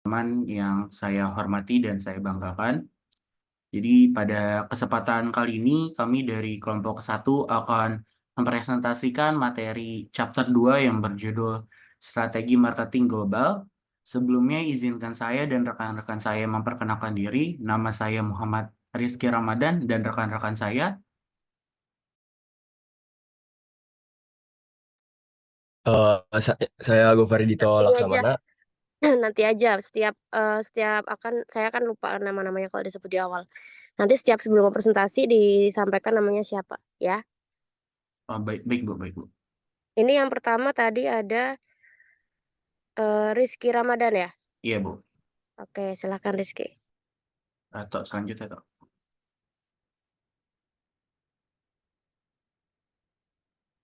Teman yang saya hormati dan saya banggakan. Jadi pada kesempatan kali ini kami dari kelompok satu akan mempresentasikan materi chapter 2 yang berjudul Strategi Marketing Global. Sebelumnya izinkan saya dan rekan-rekan saya memperkenalkan diri. Nama saya Muhammad Rizky Ramadan dan rekan-rekan saya. Saya Gofari Dito Ini aja. Laksamana. Nanti aja setiap akan saya akan lupa nama-namanya kalau disebut di awal. Nanti setiap sebelum presentasi disampaikan namanya siapa ya. Oh, baik, baik Bu, baik Bu. Ini yang pertama tadi ada Rizky Ramadan ya. Iya Bu. Oke, silakan Rizky. Atau selanjutnya toh.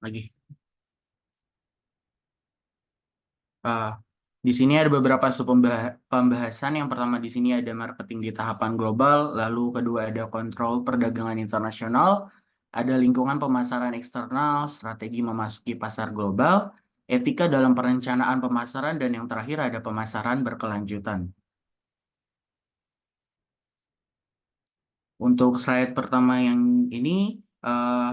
Lagi. Ah, di sini ada beberapa pembahasan. Yang pertama di sini ada marketing di tahapan global, lalu kedua ada kontrol perdagangan internasional, ada lingkungan pemasaran eksternal, strategi memasuki pasar global, etika dalam perencanaan pemasaran, dan yang terakhir ada pemasaran berkelanjutan. Untuk slide pertama yang ini, eh,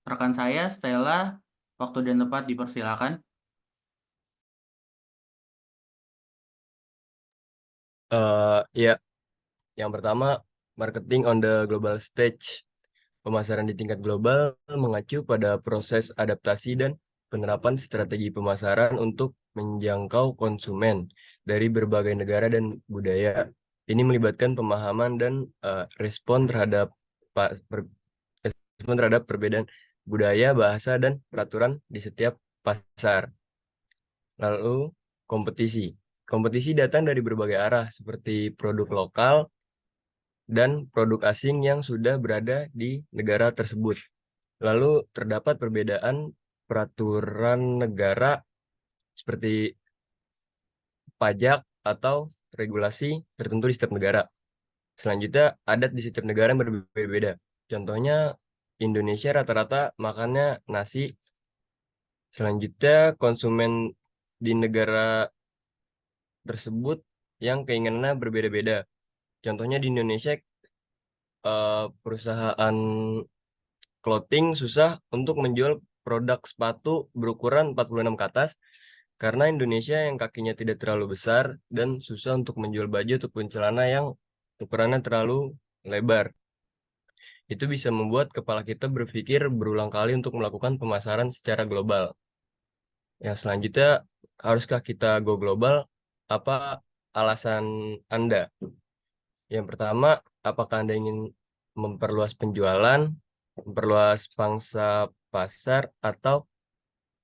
rekan saya Stella, waktu dan tempat dipersilakan. Ya, yang pertama, marketing on the global stage. Pemasaran di tingkat global mengacu pada proses adaptasi dan penerapan strategi pemasaran untuk menjangkau konsumen dari berbagai negara dan budaya. Ini melibatkan pemahaman dan respon terhadap pa- per- respon terhadap perbedaan budaya, bahasa, dan peraturan di setiap pasar. Lalu kompetisi. Kompetisi datang dari berbagai arah seperti produk lokal dan produk asing yang sudah berada di negara tersebut. Lalu terdapat perbedaan peraturan negara seperti pajak atau regulasi tertentu di setiap negara. Selanjutnya, adat di setiap negara yang berbeda-beda. Contohnya, Indonesia rata-rata makannya nasi. Selanjutnya, konsumen di negara tersebut yang keinginannya berbeda-beda. Contohnya di Indonesia, perusahaan clothing susah untuk menjual produk sepatu berukuran 46 ke atas karena Indonesia yang kakinya tidak terlalu besar dan susah untuk menjual baju ataupun celana yang ukurannya terlalu lebar. Itu bisa membuat kepala kita berpikir berulang kali untuk melakukan pemasaran secara global. Yang selanjutnya, haruskah kita go global? Apa alasan Anda? Yang pertama, apakah Anda ingin memperluas penjualan, memperluas pangsa pasar, atau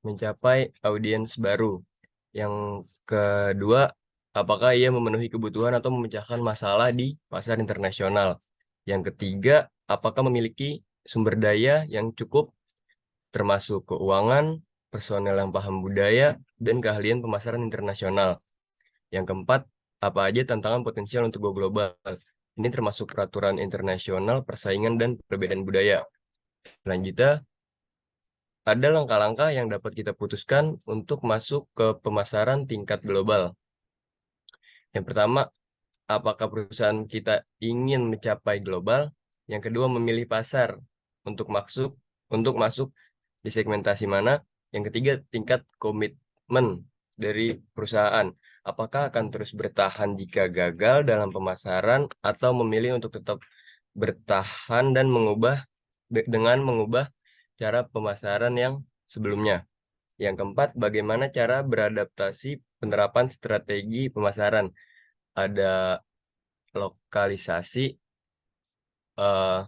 mencapai audiens baru? Yang kedua, apakah ia memenuhi kebutuhan atau memecahkan masalah di pasar internasional? Yang ketiga, apakah memiliki sumber daya yang cukup, termasuk keuangan, personel yang paham budaya, dan keahlian pemasaran internasional? Yang keempat, apa aja tantangan potensial untuk go global? Ini termasuk peraturan internasional, persaingan, dan perbedaan budaya. Selanjutnya, ada langkah-langkah yang dapat kita putuskan untuk masuk ke pemasaran tingkat global. Yang pertama, apakah perusahaan kita ingin mencapai global? Yang kedua, memilih pasar untuk masuk di segmentasi mana? Yang ketiga, tingkat komitmen dari perusahaan. Apakah akan terus bertahan jika gagal dalam pemasaran atau memilih untuk tetap bertahan dan dengan mengubah cara pemasaran yang sebelumnya? Yang keempat, bagaimana cara beradaptasi penerapan strategi pemasaran? Ada lokalisasi eh,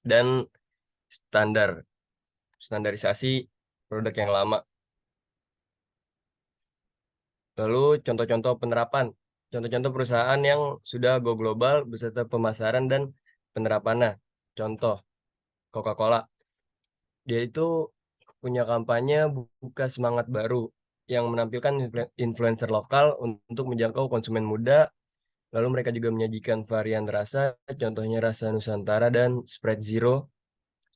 dan standarisasi produk yang lama. Lalu contoh-contoh penerapan, contoh-contoh perusahaan yang sudah go global beserta pemasaran dan penerapannya. Contoh, Coca-Cola. Dia itu punya kampanye buka semangat baru yang menampilkan influencer lokal untuk menjangkau konsumen muda. Lalu mereka juga menyajikan varian rasa, contohnya rasa Nusantara dan Sprite Zero.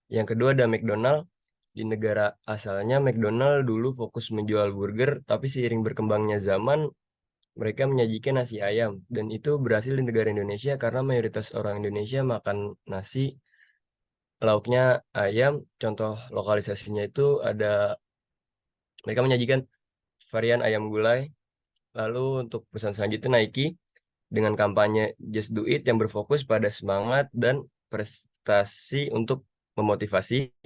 Yang kedua ada McDonald. Di negara asalnya, McDonald dulu fokus menjual burger, tapi seiring berkembangnya zaman, mereka menyajikan nasi ayam, dan itu berhasil di negara Indonesia karena mayoritas orang Indonesia makan nasi, lauknya ayam. Contoh lokalisasinya itu ada, mereka menyajikan varian ayam gulai. Lalu untuk perusahaan selanjutnya Nike dengan kampanye Just Do It yang berfokus pada semangat dan prestasi untuk memotivasi.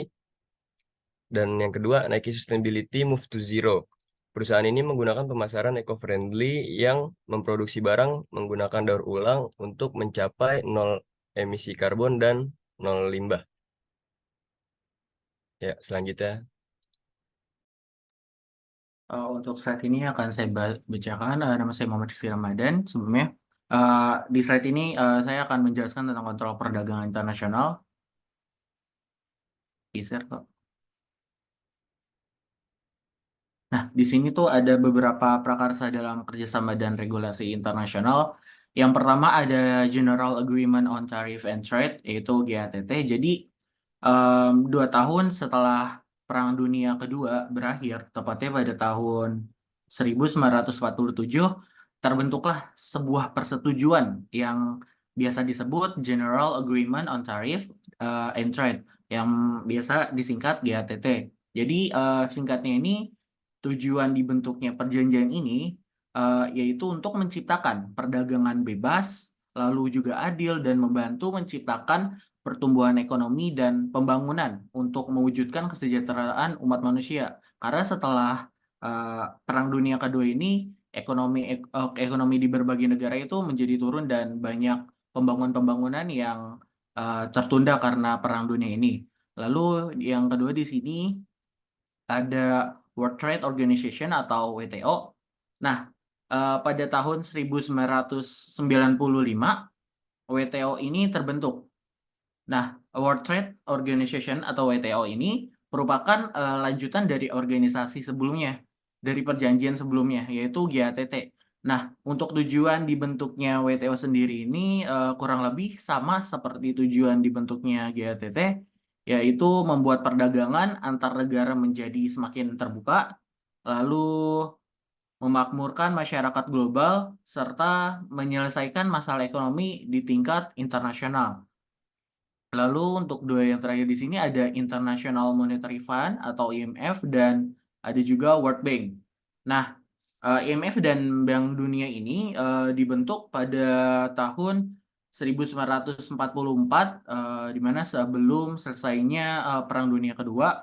Dan yang kedua, Nike Sustainability Move to Zero. Perusahaan ini menggunakan pemasaran eco-friendly yang memproduksi barang menggunakan daur ulang untuk mencapai nol emisi karbon dan nol limbah. Ya, selanjutnya. Untuk slide ini akan saya bacakan. Nama saya Muhammad Rizky Ramadan. Sebelumnya, di slide ini saya akan menjelaskan tentang kontrol perdagangan internasional. Geser kok. Nah, di sini tuh ada beberapa prakarsa dalam kerjasama dan regulasi internasional. Yang pertama ada General Agreement on Tariff and Trade, yaitu GATT. Jadi, 2 tahun setelah Perang Dunia Kedua berakhir, tepatnya pada tahun 1947, terbentuklah sebuah persetujuan yang biasa disebut General Agreement on Tariff and Trade, yang biasa disingkat GATT. Jadi, singkatnya ini, tujuan dibentuknya perjanjian ini yaitu untuk menciptakan perdagangan bebas, lalu juga adil, dan membantu menciptakan pertumbuhan ekonomi dan pembangunan untuk mewujudkan kesejahteraan umat manusia. Karena setelah Perang Dunia Kedua ini, ekonomi di berbagai negara itu menjadi turun dan banyak pembangunan yang tertunda karena Perang Dunia ini. Lalu yang kedua di sini ada World Trade Organization atau WTO. Nah, pada tahun 1995 WTO ini terbentuk. Nah, World Trade Organization atau WTO ini merupakan lanjutan dari organisasi sebelumnya, dari perjanjian sebelumnya, yaitu GATT. Nah, untuk tujuan dibentuknya WTO sendiri ini kurang lebih sama seperti tujuan dibentuknya GATT, yaitu membuat perdagangan antar negara menjadi semakin terbuka, lalu memakmurkan masyarakat global, serta menyelesaikan masalah ekonomi di tingkat internasional. Lalu untuk dua yang terakhir di sini ada International Monetary Fund atau IMF dan ada juga World Bank. Nah, IMF dan Bank Dunia ini dibentuk pada tahun 1944 di mana sebelum selesainya Perang Dunia Kedua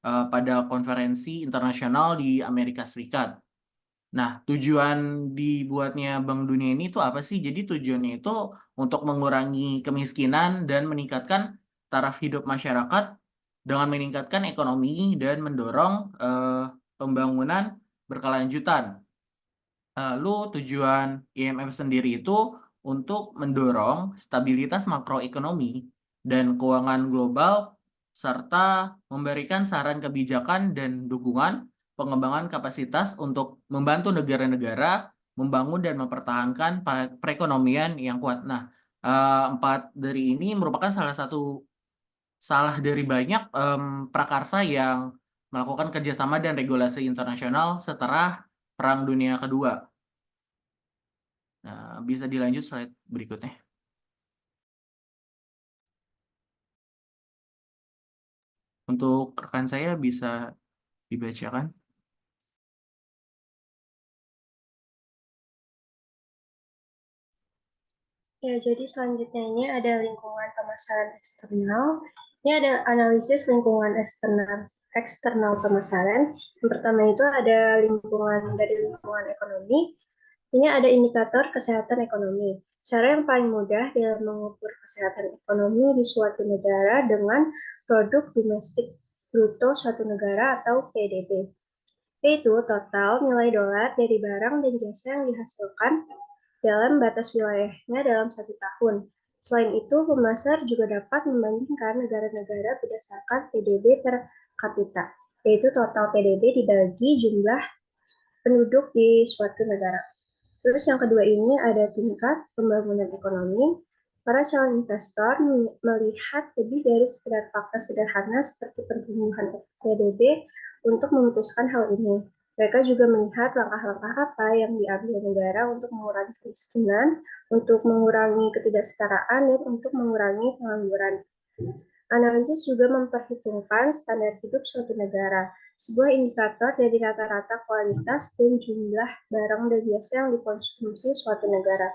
pada konferensi internasional di Amerika Serikat. Nah, tujuan dibuatnya Bank Dunia ini tuh apa sih? Jadi tujuannya itu untuk mengurangi kemiskinan dan meningkatkan taraf hidup masyarakat dengan meningkatkan ekonomi dan mendorong pembangunan berkelanjutan. Lalu tujuan IMF sendiri itu untuk mendorong stabilitas makroekonomi dan keuangan global serta memberikan saran kebijakan dan dukungan pengembangan kapasitas untuk membantu negara-negara membangun dan mempertahankan perekonomian yang kuat. Nah, 4 dari ini merupakan salah dari banyak prakarsa yang melakukan kerjasama dan regulasi internasional setelah Perang Dunia Kedua. Nah, bisa dilanjut slide berikutnya. Untuk rekan saya bisa dibacakan. Ya, jadi selanjutnya ini ada lingkungan pemasaran eksternal. Ini ada analisis lingkungan eksternal pemasaran. Yang pertama itu ada lingkungan ekonomi. Ini ada indikator kesehatan ekonomi. Cara yang paling mudah dalam mengukur kesehatan ekonomi di suatu negara dengan produk domestik bruto suatu negara atau PDB, yaitu total nilai dolar dari barang dan jasa yang dihasilkan dalam batas wilayahnya dalam 1 tahun. Selain itu, pemasar juga dapat membandingkan negara-negara berdasarkan PDB per kapita, yaitu total PDB dibagi jumlah penduduk di suatu negara. Terus yang kedua ini ada tingkat pembangunan ekonomi. Para calon investor melihat lebih dari sekedar fakta sederhana seperti pertumbuhan PDB untuk memutuskan hal ini. Mereka juga melihat langkah-langkah apa yang diambil negara untuk mengurangi kemiskinan, untuk mengurangi ketidaksetaraan, dan untuk mengurangi pengangguran. Analisis juga memperhitungkan standar hidup suatu negara, sebuah indikator dari rata-rata kualitas dan jumlah barang dan jasa yang dikonsumsi suatu negara.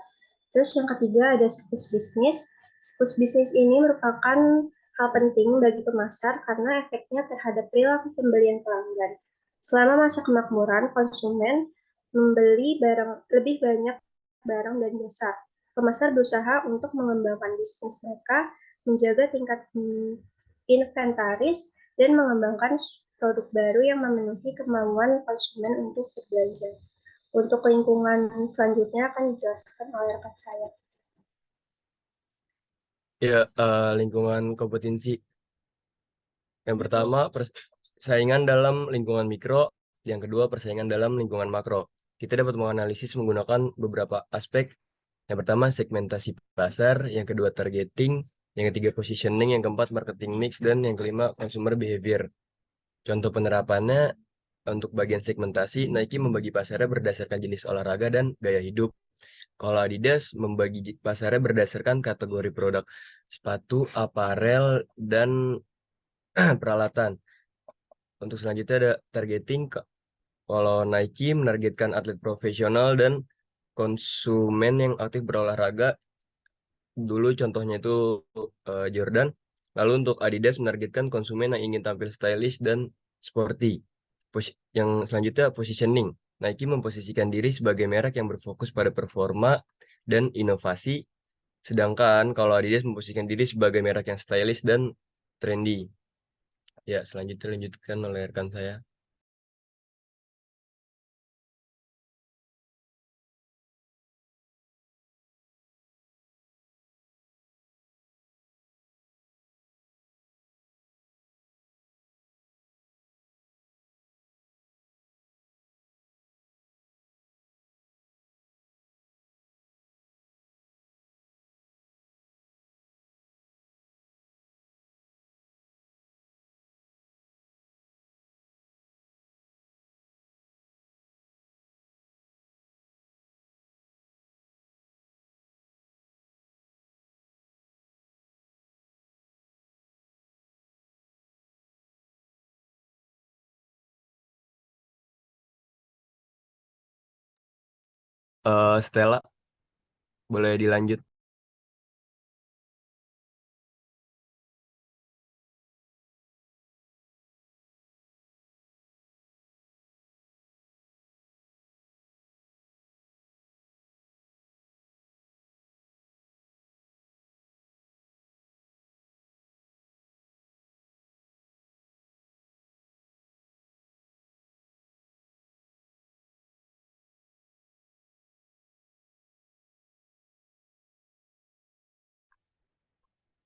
Terus yang ketiga ada siklus bisnis. Siklus bisnis ini merupakan hal penting bagi pemasar karena efeknya terhadap perilaku pembelian pelanggan. Selama masa kemakmuran, konsumen membeli lebih banyak barang dan jasa. Pemasar berusaha untuk mengembangkan bisnis mereka, menjaga tingkat inventaris, dan mengembangkan produk baru yang memenuhi kemauan konsumen untuk berbelanja. Untuk lingkungan selanjutnya akan dijelaskan oleh rekan saya. Ya, lingkungan kompetensi. Yang pertama, persaingan dalam lingkungan mikro. Yang kedua, persaingan dalam lingkungan makro. Kita dapat menganalisis menggunakan beberapa aspek. Yang pertama, segmentasi pasar. Yang kedua, targeting. Yang ketiga, positioning. Yang keempat, marketing mix. Dan yang kelima, consumer behavior. Contoh penerapannya, untuk bagian segmentasi, Nike membagi pasarnya berdasarkan jenis olahraga dan gaya hidup. Kalau Adidas membagi pasarnya berdasarkan kategori produk sepatu, aparel, dan peralatan. Untuk selanjutnya ada targeting. Kalau Nike menargetkan atlet profesional dan konsumen yang aktif berolahraga. Dulu contohnya itu Jordan. Lalu untuk Adidas menargetkan konsumen yang ingin tampil stylish dan sporty. Yang selanjutnya positioning. Nike memposisikan diri sebagai merek yang berfokus pada performa dan inovasi. Sedangkan kalau Adidas memposisikan diri sebagai merek yang stylish dan trendy. Ya, selanjutnya dilanjutkan oleh rekan saya. Stella, boleh dilanjut.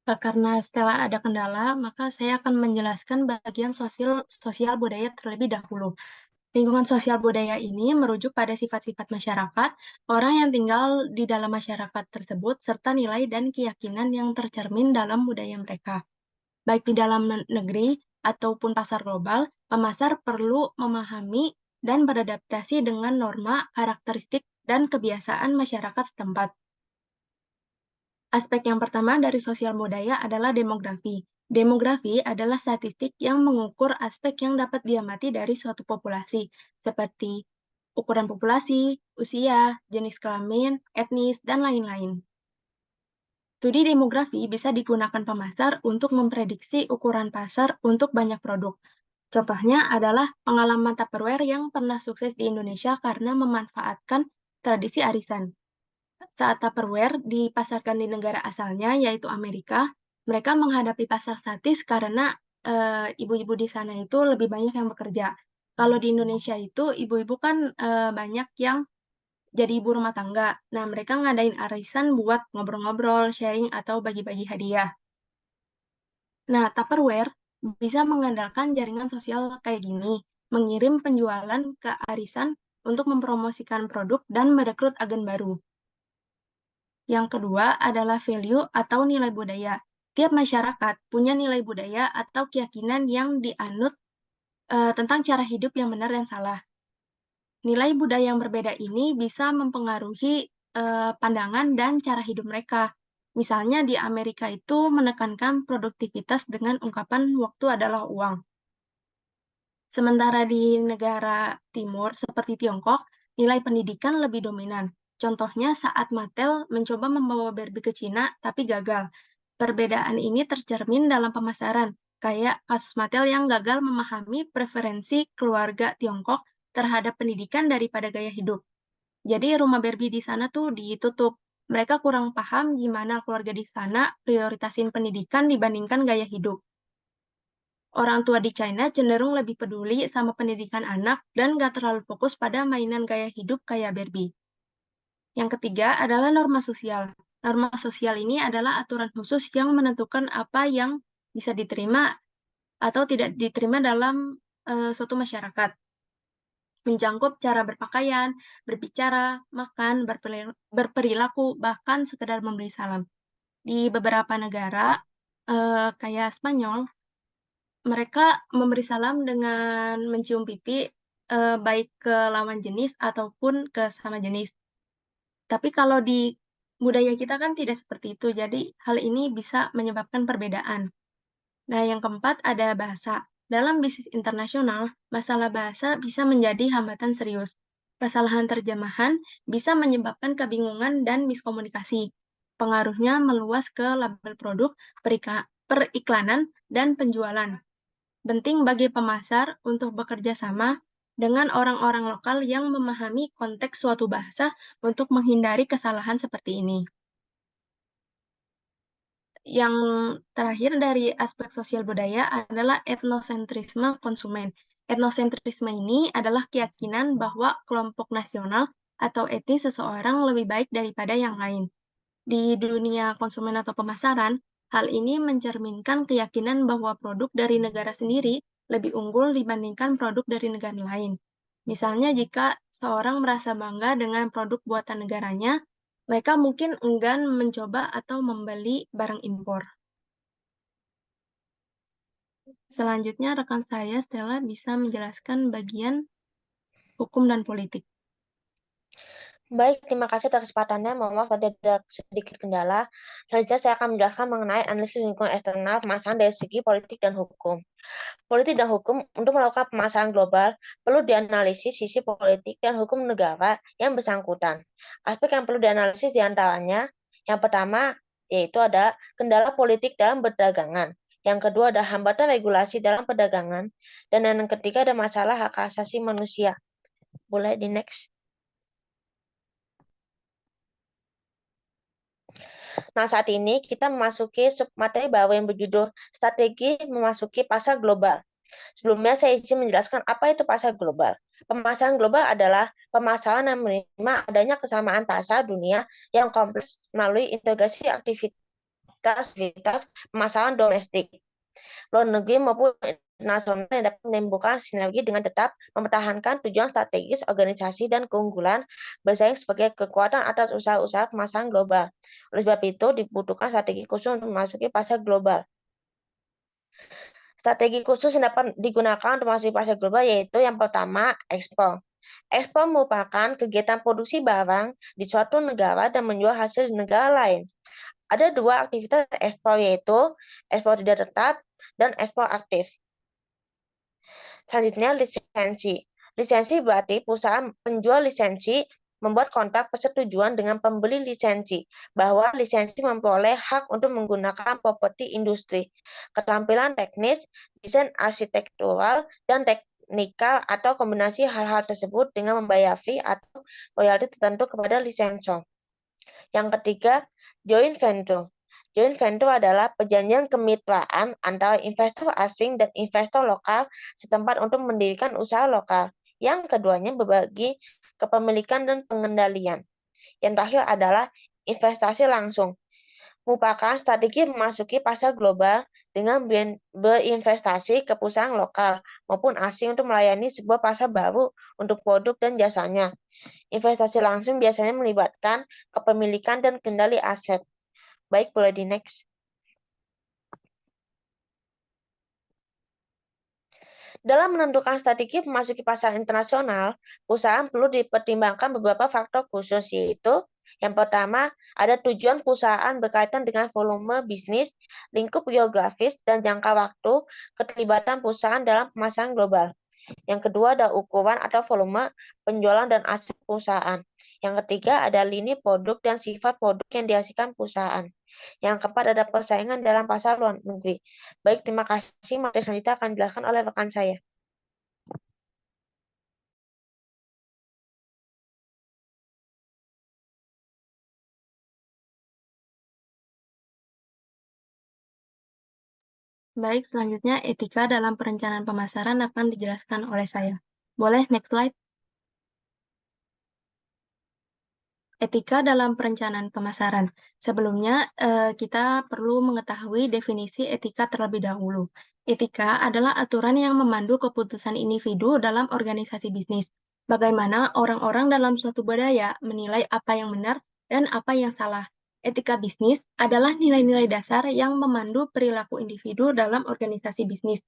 Karena Stella ada kendala, maka saya akan menjelaskan bagian sosial budaya terlebih dahulu. Lingkungan sosial budaya ini merujuk pada sifat-sifat masyarakat, orang yang tinggal di dalam masyarakat tersebut, serta nilai dan keyakinan yang tercermin dalam budaya mereka. Baik di dalam negeri ataupun pasar global, pemasar perlu memahami dan beradaptasi dengan norma, karakteristik, dan kebiasaan masyarakat setempat. Aspek yang pertama dari sosial budaya adalah demografi. Demografi adalah statistik yang mengukur aspek yang dapat diamati dari suatu populasi, seperti ukuran populasi, usia, jenis kelamin, etnis, dan lain-lain. Studi demografi bisa digunakan pemasar untuk memprediksi ukuran pasar untuk banyak produk. Contohnya adalah pengalaman Tupperware yang pernah sukses di Indonesia karena memanfaatkan tradisi arisan. Saat Tupperware dipasarkan di negara asalnya, yaitu Amerika, mereka menghadapi pasar statis karena ibu-ibu di sana itu lebih banyak yang bekerja. Kalau di Indonesia itu, ibu-ibu kan banyak yang jadi ibu rumah tangga. Nah, mereka ngadain arisan buat ngobrol-ngobrol, sharing, atau bagi-bagi hadiah. Nah, Tupperware bisa mengandalkan jaringan sosial kayak gini, mengirim penjualan ke arisan untuk mempromosikan produk dan merekrut agen baru. Yang kedua adalah value atau nilai budaya. Tiap masyarakat punya nilai budaya atau keyakinan yang dianut tentang cara hidup yang benar dan salah. Nilai budaya yang berbeda ini bisa mempengaruhi pandangan dan cara hidup mereka. Misalnya di Amerika itu menekankan produktivitas dengan ungkapan waktu adalah uang. Sementara di negara timur seperti Tiongkok, nilai pendidikan lebih dominan. Contohnya saat Mattel mencoba membawa Barbie ke Cina tapi gagal. Perbedaan ini tercermin dalam pemasaran, kayak kasus Mattel yang gagal memahami preferensi keluarga Tiongkok terhadap pendidikan daripada gaya hidup. Jadi rumah Barbie di sana tuh ditutup. Mereka kurang paham gimana keluarga di sana prioritasin pendidikan dibandingkan gaya hidup. Orang tua di China cenderung lebih peduli sama pendidikan anak dan gak terlalu fokus pada mainan gaya hidup kayak Barbie. Yang ketiga adalah norma sosial. Norma sosial ini adalah aturan khusus yang menentukan apa yang bisa diterima atau tidak diterima dalam suatu masyarakat. Mencakup cara berpakaian, berbicara, makan, berperilaku, bahkan sekedar memberi salam. Di beberapa negara, kayak Spanyol, mereka memberi salam dengan mencium pipi, baik ke lawan jenis ataupun ke sama jenis. Tapi kalau di budaya kita kan tidak seperti itu, jadi hal ini bisa menyebabkan perbedaan. Nah, yang keempat ada bahasa. Dalam bisnis internasional, masalah bahasa bisa menjadi hambatan serius. Kesalahan terjemahan bisa menyebabkan kebingungan dan miskomunikasi. Pengaruhnya meluas ke label produk, periklanan, dan penjualan. Penting bagi pemasar untuk bekerja sama dengan orang-orang lokal yang memahami konteks suatu bahasa untuk menghindari kesalahan seperti ini. Yang terakhir dari aspek sosial budaya adalah etnosentrisme konsumen. Etnosentrisme ini adalah keyakinan bahwa kelompok nasional atau etnis seseorang lebih baik daripada yang lain. Di dunia konsumen atau pemasaran, hal ini mencerminkan keyakinan bahwa produk dari negara sendiri lebih unggul dibandingkan produk dari negara lain. Misalnya jika seorang merasa bangga dengan produk buatan negaranya, mereka mungkin enggan mencoba atau membeli barang impor. Selanjutnya, rekan saya Stella bisa menjelaskan bagian hukum dan politik. Baik, terima kasih atas kesempatannya. Mohon maaf tadi ada sedikit kendala. Selanjutnya saya akan menjelaskan mengenai analisis lingkungan eksternal pemasaran dari segi politik dan hukum. Politik dan hukum untuk melakukan pemasaran global perlu dianalisis sisi politik dan hukum negara yang bersangkutan. Aspek yang perlu dianalisis diantaranya, yang pertama yaitu ada kendala politik dalam perdagangan. Yang kedua ada hambatan regulasi dalam perdagangan. Dan yang ketiga ada masalah hak asasi manusia. Boleh di next. Nah, saat ini kita memasuki submateri baru yang berjudul Strategi Memasuki Pasar Global. Sebelumnya saya izin menjelaskan apa itu pasar global. Pemasaran global adalah pemasaran yang menerima adanya kesamaan pasar dunia yang kompleks melalui integrasi aktivitas pemasaran domestik, luar negeri maupun nasional yang dapat menimbulkan sinergi dengan tetap mempertahankan tujuan strategis organisasi dan keunggulan bersaing sebagai kekuatan atas usaha-usaha pemasaran global. Oleh sebab itu, dibutuhkan strategi khusus untuk memasuki pasar global. Strategi khusus yang dapat digunakan untuk memasuki pasar global yaitu yang pertama, ekspor. Ekspor merupakan kegiatan produksi barang di suatu negara dan menjual hasil di negara lain. Ada dua aktivitas ekspor yaitu ekspor tidak tetap dan ekspor aktif. Selanjutnya, lisensi. Lisensi berarti perusahaan penjual lisensi membuat kontrak persetujuan dengan pembeli lisensi bahwa lisensi memperoleh hak untuk menggunakan properti industri, keterampilan teknis, desain arsitektural, dan teknikal atau kombinasi hal-hal tersebut dengan membayar fee atau royalti tertentu kepada lisensor. Yang ketiga, joint venture. Joint venture adalah perjanjian kemitraan antara investor asing dan investor lokal setempat untuk mendirikan usaha lokal. Yang keduanya berbagi kepemilikan dan pengendalian. Yang terakhir adalah investasi langsung. Merupakan strategi memasuki pasar global dengan berinvestasi ke perusahaan lokal maupun asing untuk melayani sebuah pasar baru untuk produk dan jasanya. Investasi langsung biasanya melibatkan kepemilikan dan kendali aset. Baik, boleh di next. Dalam menentukan strategi memasuki pasar internasional, perusahaan perlu dipertimbangkan beberapa faktor khusus, yaitu yang pertama, ada tujuan perusahaan berkaitan dengan volume bisnis, lingkup geografis, dan jangka waktu keterlibatan perusahaan dalam pemasaran global. Yang kedua, ada ukuran atau volume penjualan dan aset perusahaan. Yang ketiga, ada lini produk dan sifat produk yang dihasilkan perusahaan. Yang keempat, ada persaingan dalam pasar luar negeri. Baik, terima kasih. Materi selanjutnya akan dijelaskan oleh rekan saya. Baik, selanjutnya etika dalam perencanaan pemasaran akan dijelaskan oleh saya. Boleh, next slide. Etika dalam perencanaan pemasaran. Sebelumnya, kita perlu mengetahui definisi etika terlebih dahulu. Etika adalah aturan yang memandu keputusan individu dalam organisasi bisnis. Bagaimana orang-orang dalam suatu budaya menilai apa yang benar dan apa yang salah. Etika bisnis adalah nilai-nilai dasar yang memandu perilaku individu dalam organisasi bisnis.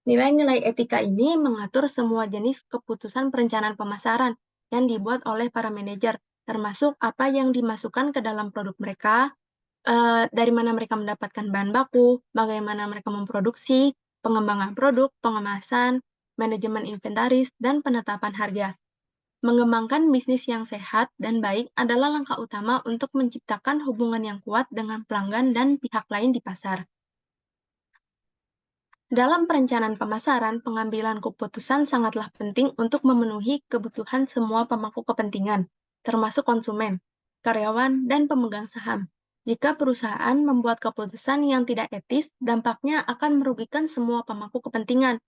Nilai-nilai etika ini mengatur semua jenis keputusan perencanaan pemasaran yang dibuat oleh para manajer, termasuk apa yang dimasukkan ke dalam produk mereka, dari mana mereka mendapatkan bahan baku, bagaimana mereka memproduksi, pengembangan produk, pengemasan, manajemen inventaris, dan penetapan harga. Mengembangkan bisnis yang sehat dan baik adalah langkah utama untuk menciptakan hubungan yang kuat dengan pelanggan dan pihak lain di pasar. Dalam perencanaan pemasaran, pengambilan keputusan sangatlah penting untuk memenuhi kebutuhan semua pemangku kepentingan, termasuk konsumen, karyawan, dan pemegang saham. Jika perusahaan membuat keputusan yang tidak etis, dampaknya akan merugikan semua pemangku kepentingan.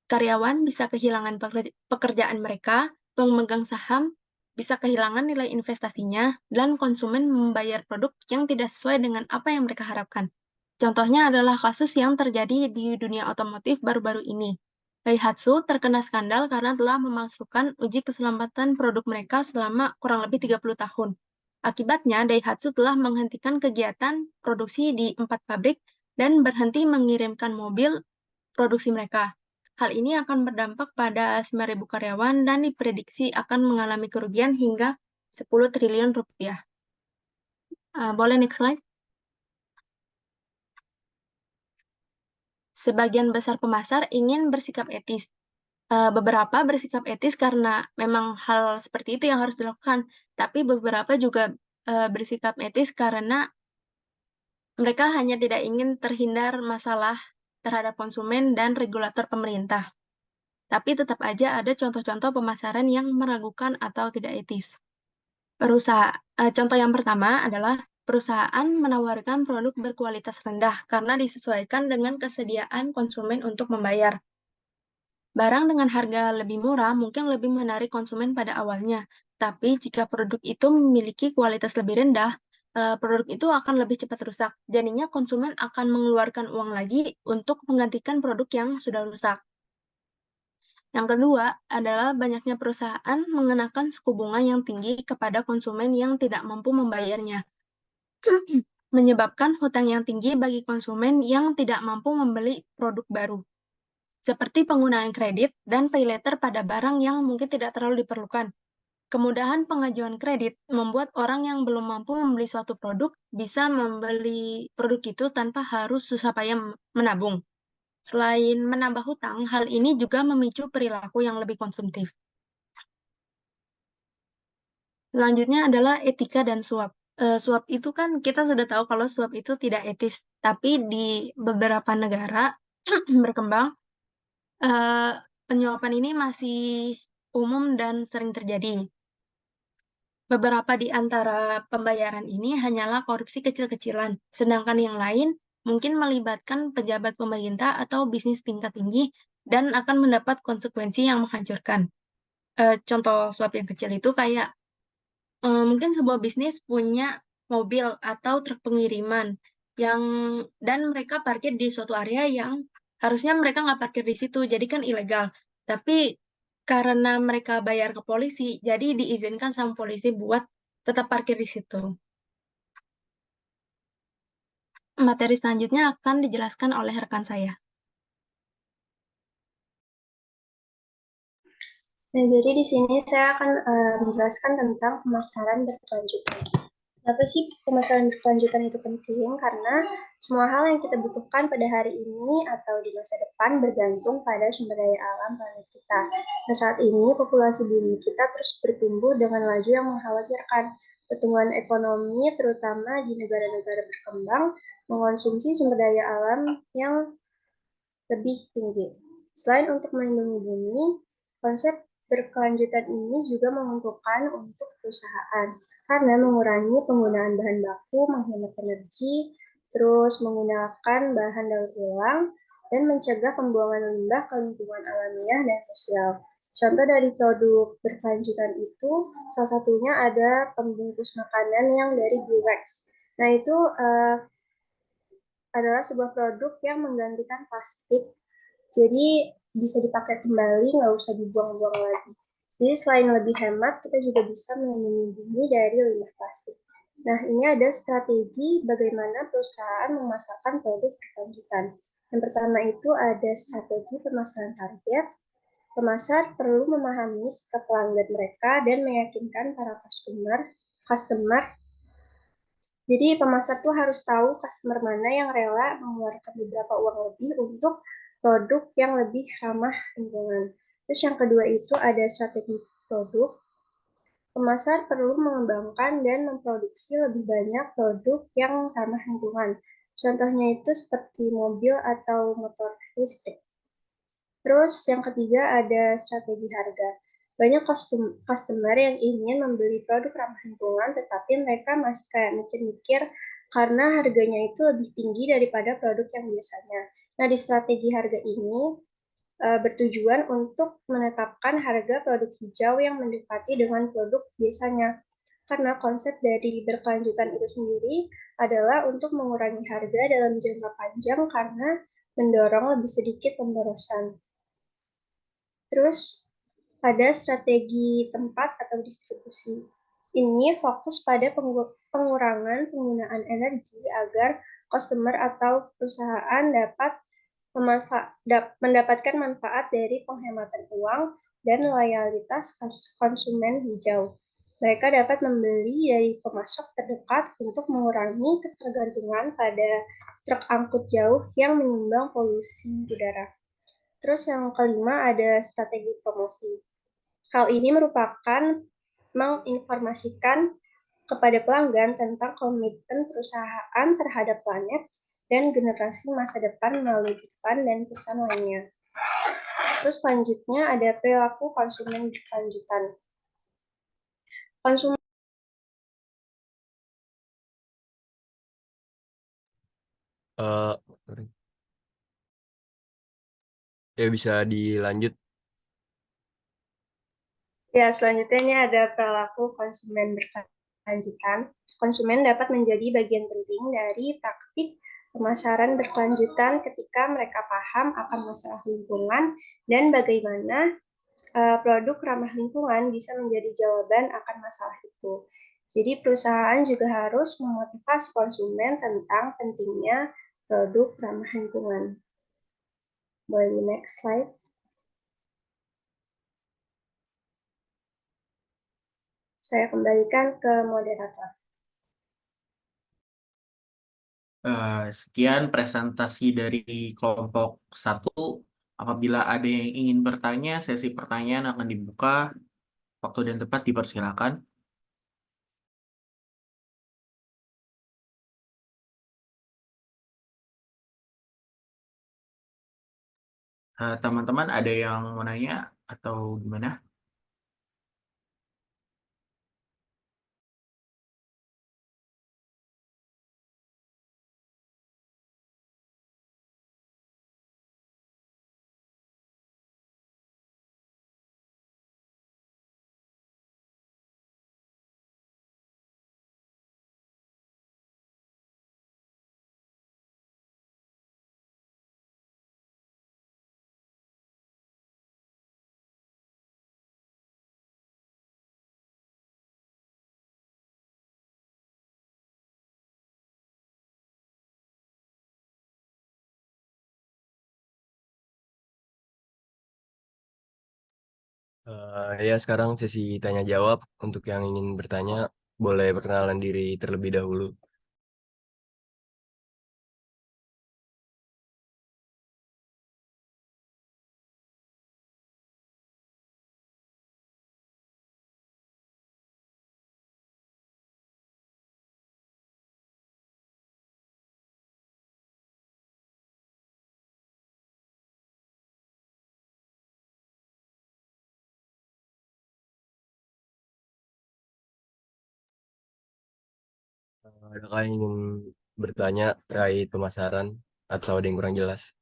Karyawan bisa kehilangan pekerjaan mereka, pemegang saham bisa kehilangan nilai investasinya, dan konsumen membayar produk yang tidak sesuai dengan apa yang mereka harapkan. Contohnya adalah kasus yang terjadi di dunia otomotif baru-baru ini. Daihatsu terkena skandal karena telah memalsukan uji keselamatan produk mereka selama kurang lebih 30 tahun. Akibatnya, Daihatsu telah menghentikan kegiatan produksi di 4 pabrik dan berhenti mengirimkan mobil produksi mereka. Hal ini akan berdampak pada 9.000 karyawan dan diprediksi akan mengalami kerugian hingga 10 triliun rupiah. Boleh next slide? Sebagian besar pemasar ingin bersikap etis. Beberapa bersikap etis karena memang hal seperti itu yang harus dilakukan, tapi beberapa juga bersikap etis karena mereka hanya tidak ingin terhindar masalah terhadap konsumen dan regulator pemerintah. Tapi tetap aja ada contoh-contoh pemasaran yang meragukan atau tidak etis. Contoh yang pertama adalah perusahaan menawarkan produk berkualitas rendah karena disesuaikan dengan kesediaan konsumen untuk membayar. Barang dengan harga lebih murah mungkin lebih menarik konsumen pada awalnya, tapi jika produk itu memiliki kualitas lebih rendah, produk itu akan lebih cepat rusak. Jadinya konsumen akan mengeluarkan uang lagi untuk menggantikan produk yang sudah rusak. Yang kedua adalah banyaknya perusahaan mengenakan suku bunga yang tinggi kepada konsumen yang tidak mampu membayarnya, menyebabkan hutang yang tinggi bagi konsumen yang tidak mampu membeli produk baru, seperti penggunaan kredit dan pay later pada barang yang mungkin tidak terlalu diperlukan. Kemudahan pengajuan kredit membuat orang yang belum mampu membeli suatu produk bisa membeli produk itu tanpa harus susah payah menabung. Selain menambah hutang, hal ini juga memicu perilaku yang lebih konsumtif. Selanjutnya adalah etika dan suap. Suap itu kan kita sudah tahu kalau suap itu tidak etis, tapi di beberapa negara berkembang, penyuapan ini masih umum dan sering terjadi. Beberapa di antara pembayaran ini hanyalah korupsi kecil-kecilan, sedangkan yang lain mungkin melibatkan pejabat pemerintah atau bisnis tingkat tinggi dan akan mendapat konsekuensi yang menghancurkan. Contoh suap yang kecil itu kayak mungkin sebuah bisnis punya mobil atau truk pengiriman dan mereka parkir di suatu area yang harusnya mereka nggak parkir di situ, jadi kan ilegal. Tapi karena mereka bayar ke polisi, jadi diizinkan sama polisi buat tetap parkir di situ. Materi selanjutnya akan dijelaskan oleh rekan saya. Nah, jadi di sini saya akan menjelaskan tentang pemasaran berkelanjutan. Kenapa sih pemasaran berkelanjutan itu penting? Karena semua hal yang kita butuhkan pada hari ini atau di masa depan bergantung pada sumber daya alam planet kita. Nah, saat ini populasi bumi kita terus bertumbuh dengan laju yang mengkhawatirkan. Pertumbuhan ekonomi, terutama di negara-negara berkembang, mengonsumsi sumber daya alam yang lebih tinggi. Selain untuk melindungi bumi, konsep berkelanjutan ini juga menguntungkan untuk perusahaan karena mengurangi penggunaan bahan baku, menghemat energi, terus menggunakan bahan daur ulang, dan mencegah pembuangan limbah ke lingkungan alamiah dan sosial. Contoh dari produk berkelanjutan itu, salah satunya ada pembungkus makanan yang dari Durex. Nah, itu adalah sebuah produk yang menggantikan plastik, jadi bisa dipakai kembali, nggak usah dibuang-buang lagi. Jadi selain lebih hemat, kita juga bisa melindungi bumi dari limbah plastik. Nah, ini ada strategi bagaimana perusahaan memasarkan produk berkelanjutan. Yang pertama itu ada strategi pemasaran target. Pemasar perlu memahami sikap pelanggan mereka dan meyakinkan para customer. Jadi pemasar tuh harus tahu customer mana yang rela mengeluarkan beberapa uang lebih untuk produk yang lebih ramah lingkungan. Terus yang kedua itu ada strategi produk. Pemasar perlu mengembangkan dan memproduksi lebih banyak produk yang ramah lingkungan. Contohnya itu seperti mobil atau motor listrik. Terus yang ketiga ada strategi harga. Banyak customer yang ingin membeli produk ramah lingkungan, tetapi mereka masih kayak mikir-mikir karena harganya itu lebih tinggi daripada produk yang biasanya. Nah, di strategi harga ini bertujuan untuk menetapkan harga produk hijau yang mendekati dengan produk biasanya. Karena konsep dari berkelanjutan itu sendiri adalah untuk mengurangi harga dalam jangka panjang karena mendorong lebih sedikit pemborosan. Terus ada strategi tempat atau distribusi. Ini fokus pada pengurangan penggunaan energi agar customer atau perusahaan dapat mendapatkan manfaat dari penghematan uang dan loyalitas konsumen hijau. Mereka dapat membeli dari pemasok terdekat untuk mengurangi ketergantungan pada truk angkut jauh yang menyumbang polusi udara. Terus yang kelima ada strategi promosi. Hal ini merupakan menginformasikan kepada pelanggan tentang komitmen perusahaan terhadap planet dan generasi masa depan melalui iklan dan pesan lainnya. Terus selanjutnya ada perilaku konsumen berkelanjutan. Konsumen sorry. Ya bisa dilanjut. Ya, selanjutnya ini ada perilaku konsumen berkelanjutan. Konsumen dapat menjadi bagian penting dari praktik pemasaran berkelanjutan ketika mereka paham akan masalah lingkungan dan bagaimana produk ramah lingkungan bisa menjadi jawaban akan masalah itu. Jadi perusahaan juga harus memotivasi konsumen tentang pentingnya produk ramah lingkungan. Boleh di next slide. Saya kembalikan ke moderator. Sekian presentasi dari kelompok 1. Apabila ada yang ingin bertanya, sesi pertanyaan akan dibuka. Waktu dan tempat dipersilakan. Teman-teman ada yang mau nanya atau gimana? Ya sekarang sesi tanya jawab. Untuk yang ingin bertanya, boleh perkenalan diri terlebih dahulu. Adakah yang ingin bertanya terkait pemasaran atau ada yang kurang jelas?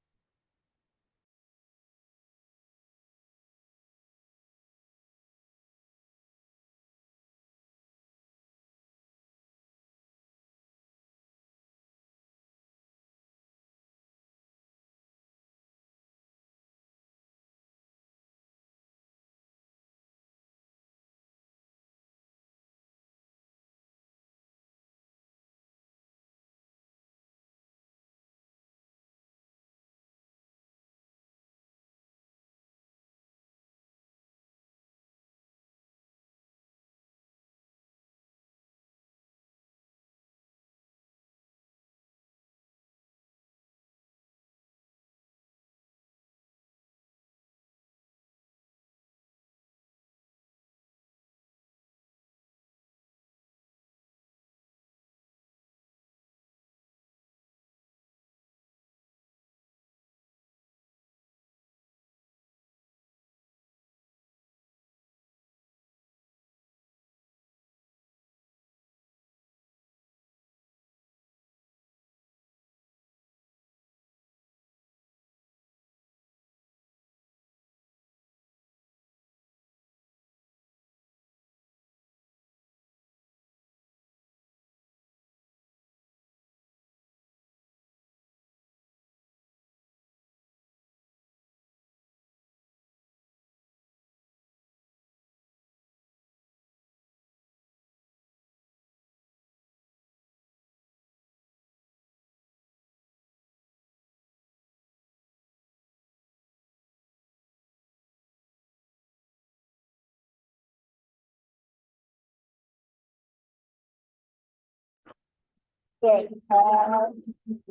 Oke,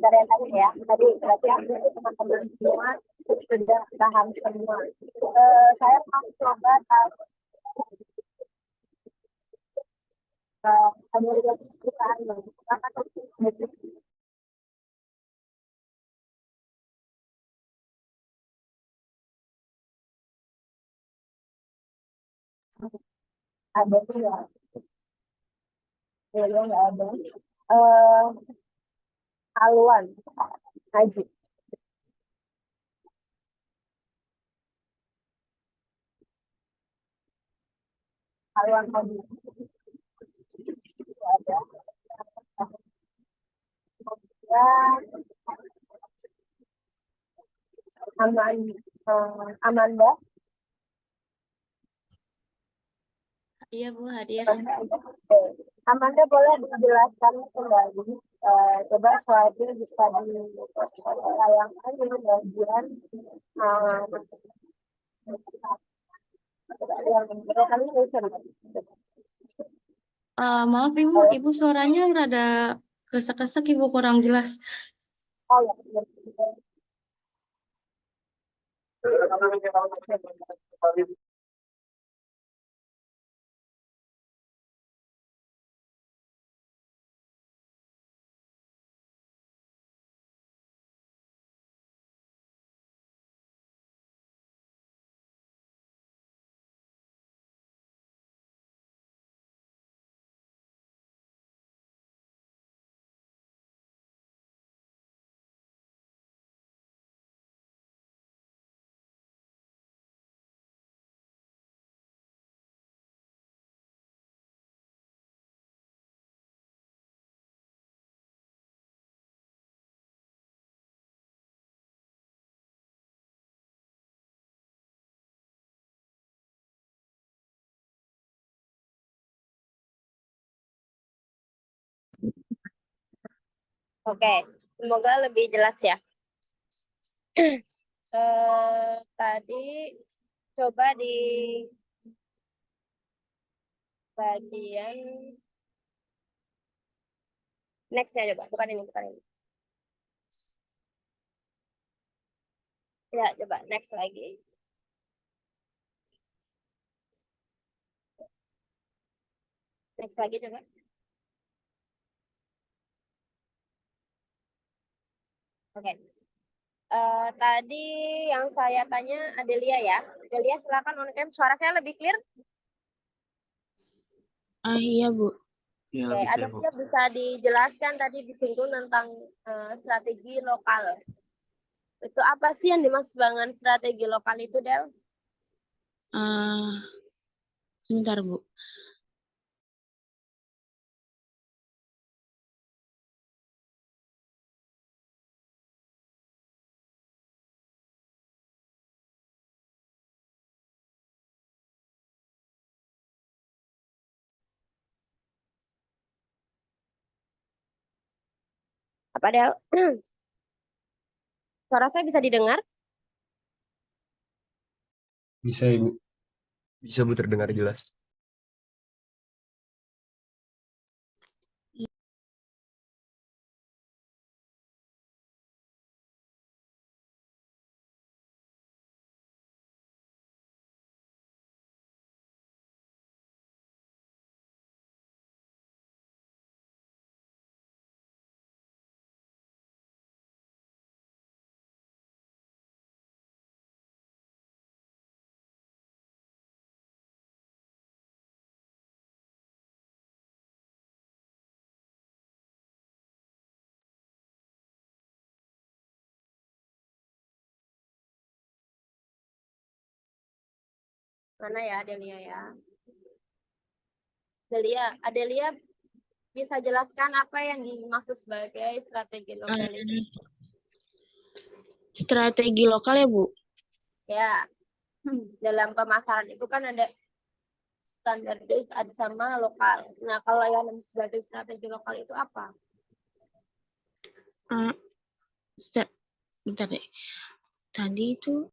dari yang tadi ya, tadi berarti teman-teman semua sudah paham semua. Saya mau coba penyelidikan perusahaan dulu. Ada tuh ya, ya nggak ada. Eh, Haluan, Haji, Haluan Haji ada. Ya, Amanda. Iya Bu, hadir. Amanda boleh dijelaskan kembali, coba slide-nya bisa ditayangkan di bagian yang kami tuliskan. Maaf Ibu, Ibu suaranya rada kresek-kresek Ibu, kurang jelas. Oh ya. Oke, semoga lebih jelas ya. Tadi coba di bagian next-nya coba, bukan ini. Ya, coba next lagi. Next lagi coba. Oke. Tadi yang saya tanya Adelia ya. Adelia silakan on cam. Suara saya lebih clear? Iya, Bu. Ya, Oke, bisa, Bu. Adelia bisa dijelaskan tadi disinggung tentang strategi lokal. Itu apa sih yang dimaksud dengan strategi lokal itu, Del? Sebentar, Bu. Apa, Del? Suara saya bisa didengar? Bisa, Ibu. Bisa, Bu, terdengar jelas. Mana ya Adelia ya? Adelia bisa jelaskan apa yang dimaksud sebagai strategi lokalisasi? Strategi lokal ya, Bu? Ya, dalam pemasaran itu kan ada standardis, ada sama lokal. Nah, kalau yang sebagai strategi lokal itu apa? Bentar deh. Tadi itu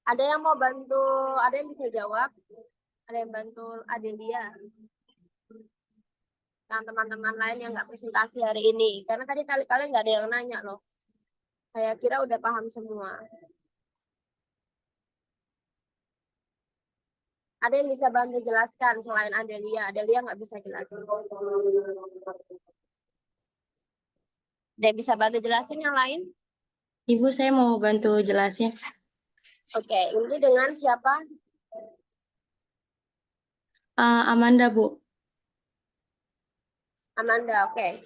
Ada yang mau bantu, ada yang bisa jawab? Ada yang bantu Adelia? Yang teman-teman lain yang nggak presentasi hari ini. Karena tadi kalian nggak ada yang nanya loh. Saya kira udah paham semua. Ada yang bisa bantu jelaskan selain Adelia? Adelia nggak bisa jelasin. Ada yang bisa bantu jelasin yang lain? Ibu, saya mau bantu jelasin. Oke, ini dengan siapa? Amanda, Bu. Amanda, oke.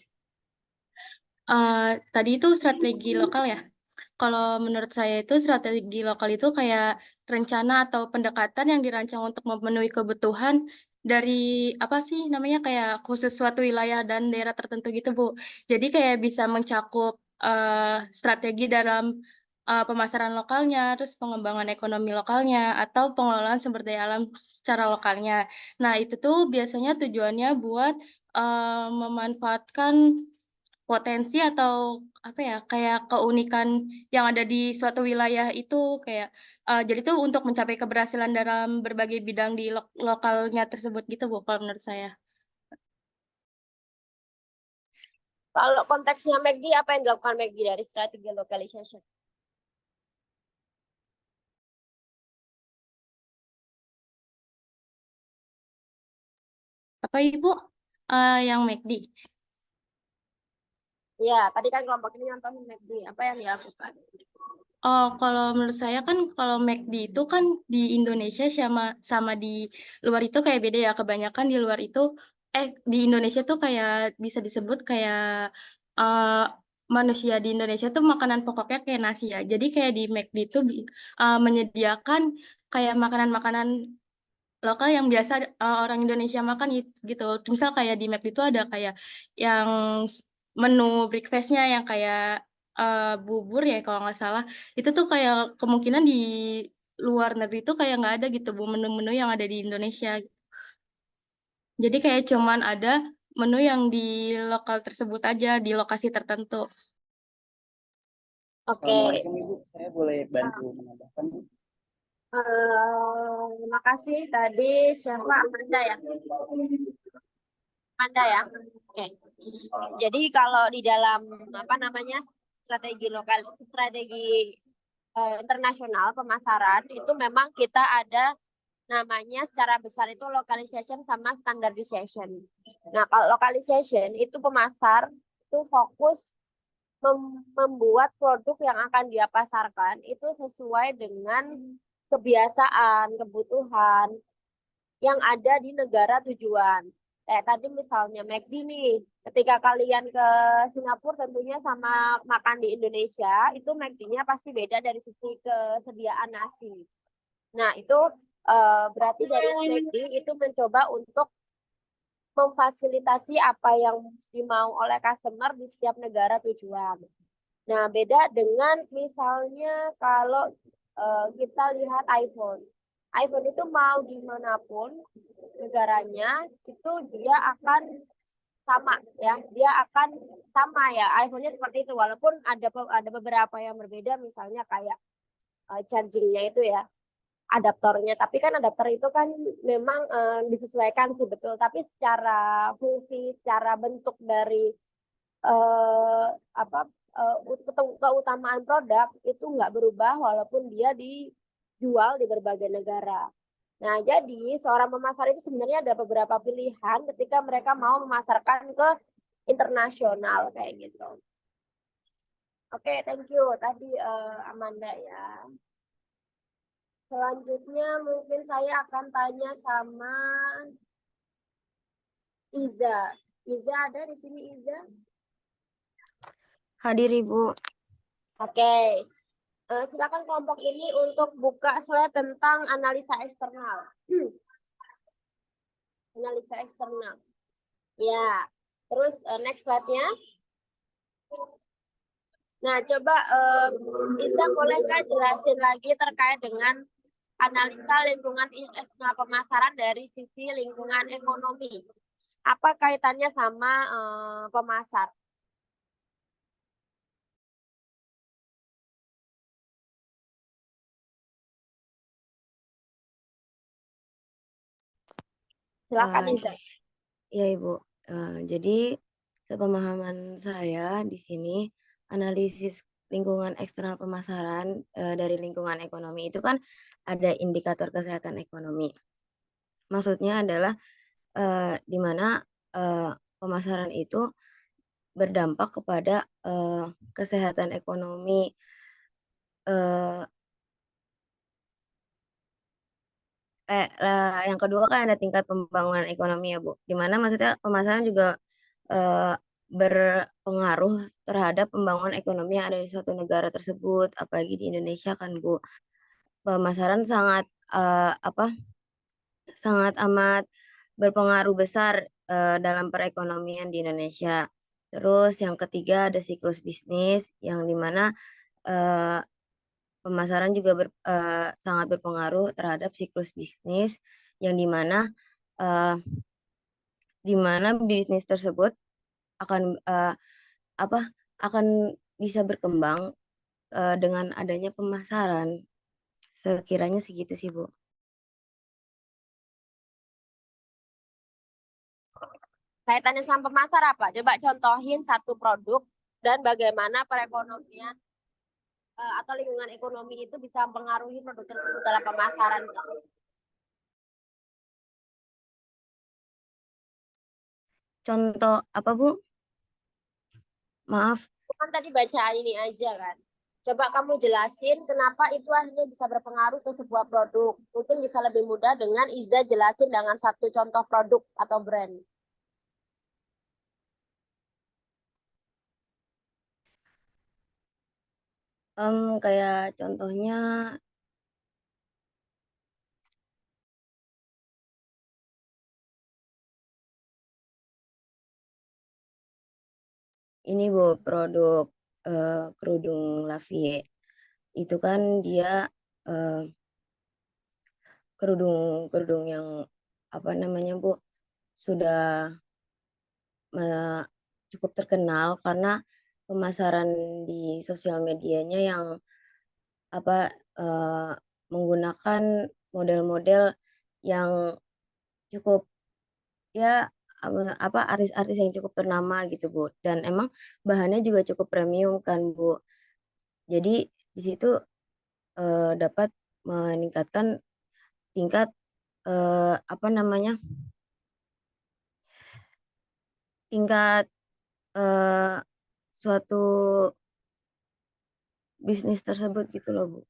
Tadi itu strategi lokal ya. Kalau menurut saya itu strategi lokal itu kayak rencana atau pendekatan yang dirancang untuk memenuhi kebutuhan dari apa sih namanya kayak khusus suatu wilayah dan daerah tertentu gitu, Bu. Jadi kayak bisa mencakup strategi dalam pemasaran lokalnya, terus pengembangan ekonomi lokalnya, atau pengelolaan sumber daya alam secara lokalnya. Nah, itu tuh biasanya tujuannya buat memanfaatkan potensi atau apa ya, kayak keunikan yang ada di suatu wilayah itu kayak, jadi tuh untuk mencapai keberhasilan dalam berbagai bidang di lokalnya tersebut gitu, Bu, kalau menurut saya. Kalau konteksnya McD, apa yang dilakukan McD dari strategi localization? Apa Ibu? Yang McD? Ya, tadi kan kelompok ini nonton McD. Apa yang dilakukan? Oh, kalau menurut saya kan kalau McD itu kan di Indonesia sama di luar itu kayak beda ya. Kebanyakan di luar itu di Indonesia tuh kayak bisa disebut kayak manusia di Indonesia tuh makanan pokoknya kayak nasi ya. Jadi kayak di McD itu menyediakan kayak makanan-makanan lokal yang biasa orang Indonesia makan gitu. Misal kayak di McD itu ada kayak yang menu breakfast-nya yang kayak bubur ya kalau nggak salah. Itu tuh kayak kemungkinan luar negeri itu kayak nggak ada gitu Bu menu-menu yang ada di Indonesia. Jadi kayak cuman ada menu yang di lokal tersebut aja, di lokasi tertentu. Oke. Assalamualaikum Ibu, saya boleh bantu menambahkan Bu? Terima kasih tadi siapa Amanda ya? Amanda ya. Oke. Jadi kalau di dalam apa namanya strategi lokal, strategi internasional pemasaran itu memang kita ada namanya secara besar itu localization sama standardization. Nah, kalau localization itu pemasar itu fokus membuat produk yang akan dia pasarkan itu sesuai dengan kebiasaan, kebutuhan yang ada di negara tujuan. Kayak tadi misalnya McD nih, ketika kalian ke Singapura tentunya sama makan di Indonesia, itu McD-nya pasti beda dari sisi kesediaan nasi. Nah, itu berarti dari McD itu mencoba untuk memfasilitasi apa yang dimau oleh customer di setiap negara tujuan. Nah, beda dengan misalnya kalau kita lihat iPhone. iPhone itu mau dimanapun negaranya, itu dia akan sama ya, dia akan sama ya, iPhone-nya seperti itu. Walaupun ada beberapa yang berbeda, misalnya kayak charging-nya itu ya, adaptornya. Tapi kan adaptor itu kan memang disesuaikan sih betul. Tapi secara fungsi, secara bentuk dari keutamaan produk itu nggak berubah walaupun dia dijual di berbagai negara. Nah, jadi seorang pemasar itu sebenarnya ada beberapa pilihan ketika mereka mau memasarkan ke internasional kayak gitu. Oke, thank you. Tadi Amanda ya. Selanjutnya mungkin saya akan tanya sama Iza. Iza ada di sini, Iza? Hadir Ibu. Oke. Silakan kelompok ini untuk buka slide tentang analisa eksternal. Analisa eksternal. Ya. Terus next slide-nya. Nah, coba Iza boleh nggak jelasin lagi terkait dengan analisa lingkungan eksternal pemasaran dari sisi lingkungan ekonomi. Apa kaitannya sama pemasar? Silakan Iza. Ya Ibu, jadi sepemahaman saya di sini analisis lingkungan eksternal pemasaran dari lingkungan ekonomi itu kan ada indikator kesehatan ekonomi. Maksudnya adalah di mana pemasaran itu berdampak kepada kesehatan ekonomi yang kedua kan ada tingkat pembangunan ekonomi ya Bu, di mana maksudnya pemasaran juga berpengaruh terhadap pembangunan ekonomi yang ada di suatu negara tersebut, apalagi di Indonesia kan Bu. Pemasaran sangat sangat amat berpengaruh besar dalam perekonomian di Indonesia. Terus yang ketiga ada siklus bisnis yang dimana pemasaran juga sangat berpengaruh terhadap siklus bisnis yang dimana bisnis tersebut akan akan bisa berkembang dengan adanya pemasaran. Sekiranya segitu sih Bu. Kaitannya sama pemasar apa? Coba contohin satu produk dan bagaimana perekonomian atau lingkungan ekonomi itu bisa mempengaruhi produk tersebut dalam pemasaran. Contoh apa Bu? Maaf. Kan tadi baca ini aja kan. Coba kamu jelasin kenapa itu akhirnya bisa berpengaruh ke sebuah produk. Mungkin bisa lebih mudah dengan Iza jelasin dengan satu contoh produk atau brand. Kayak contohnya ini Bu, produk kerudung Lavie. Itu kan dia kerudung yang apa namanya Bu sudah cukup terkenal karena pemasaran di sosial medianya yang apa menggunakan model-model yang cukup ya apa artis-artis yang cukup ternama gitu Bu, dan emang bahannya juga cukup premium kan Bu. Jadi di situ dapat meningkatkan tingkat apa namanya tingkat suatu bisnis tersebut gitu loh Bu.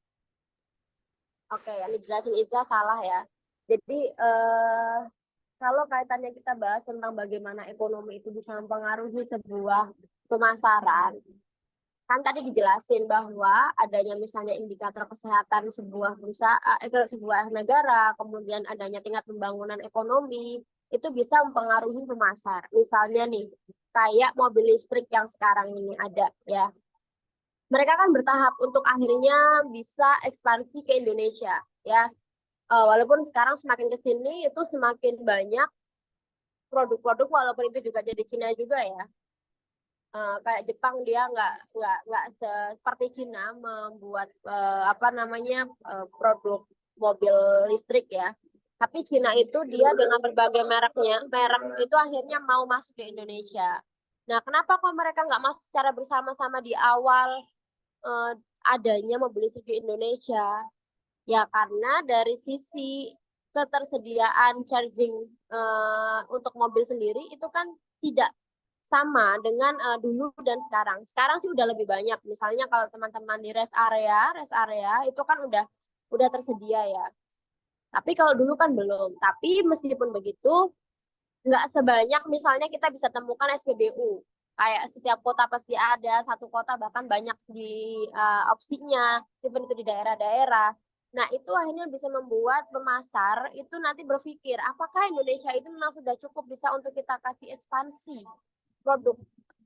Oke, yang dijelasin Iza salah ya. Jadi kalau kaitannya kita bahas tentang bagaimana ekonomi itu bisa mempengaruhi sebuah pemasaran, kan tadi dijelasin bahwa adanya misalnya indikator kesehatan sebuah perusahaan, sebuah negara, kemudian adanya tingkat pembangunan ekonomi, itu bisa mempengaruhi pemasar. Misalnya nih, kayak mobil listrik yang sekarang ini ada ya. Mereka kan bertahap untuk akhirnya bisa ekspansi ke Indonesia ya. Walaupun sekarang semakin ke sini itu semakin banyak produk-produk, walaupun itu juga jadi Cina juga ya. Kayak Jepang dia nggak seperti Cina membuat apa namanya produk mobil listrik ya. Tapi Cina itu dia dengan berbagai merek itu akhirnya mau masuk di Indonesia. Nah, kenapa kok mereka nggak masuk secara bersama-sama di awal adanya mobil listrik di Indonesia? Ya karena dari sisi ketersediaan charging untuk mobil sendiri itu kan tidak sama dengan dulu dan sekarang. Sekarang sih udah lebih banyak. Misalnya kalau teman-teman di rest area itu kan udah tersedia ya. Tapi kalau dulu kan belum. Tapi meskipun begitu, nggak sebanyak misalnya kita bisa temukan SPBU. Kayak setiap kota pasti ada, satu kota bahkan banyak di opsinya, even itu di daerah-daerah. Nah, itu akhirnya bisa membuat pemasar itu nanti berpikir, apakah Indonesia itu memang sudah cukup bisa untuk kita kasih ekspansi produk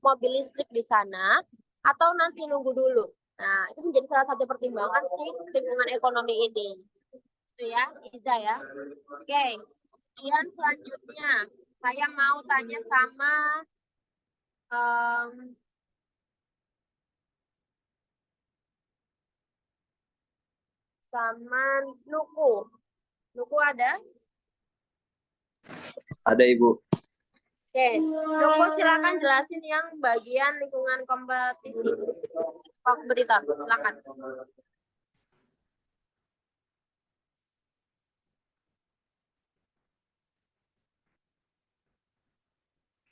mobil listrik di sana, atau nanti nunggu dulu. Nah, itu menjadi salah satu pertimbangan sih lingkungan ekonomi ini. Itu ya, Iza ya. Oke, kemudian selanjutnya saya mau tanya sama Nuku. Nuku ada? Ada Ibu. Oke, Nuku silakan jelasin yang bagian lingkungan kompetisi. Kompetitor, silakan.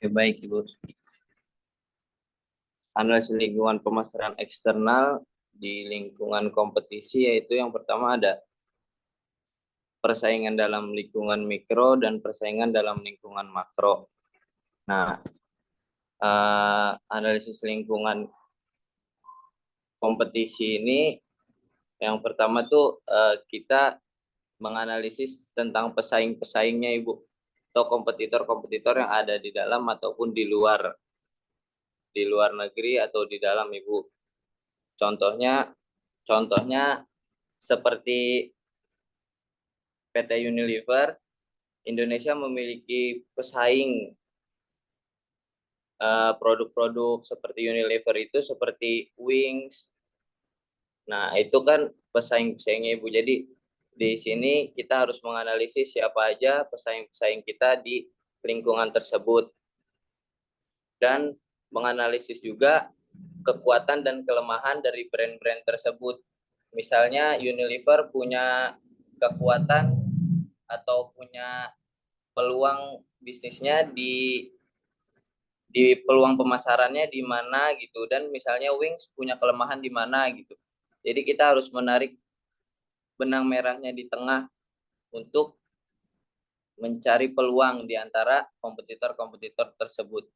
Oke, baik Ibu. Analisis lingkungan pemasaran eksternal di lingkungan kompetisi yaitu yang pertama ada persaingan dalam lingkungan mikro dan persaingan dalam lingkungan makro. Nah, analisis lingkungan kompetisi ini yang pertama tuh kita menganalisis tentang pesaing-pesaingnya Ibu, atau kompetitor-kompetitor yang ada di dalam ataupun di luar negeri atau di dalam Ibu. Contohnya seperti PT Unilever, Indonesia memiliki pesaing produk-produk seperti Unilever itu seperti Wings. Nah, itu kan pesaing-pesaingnya Ibu. Jadi di sini kita harus menganalisis siapa aja pesaing-pesaing kita di lingkungan tersebut. Dan menganalisis juga kekuatan dan kelemahan dari brand-brand tersebut. Misalnya Unilever punya kekuatan atau punya peluang bisnisnya di peluang pemasarannya di mana gitu, dan misalnya Wings punya kelemahan di mana gitu. Jadi kita harus menarik benang merahnya di tengah untuk mencari peluang di antara kompetitor-kompetitor tersebut.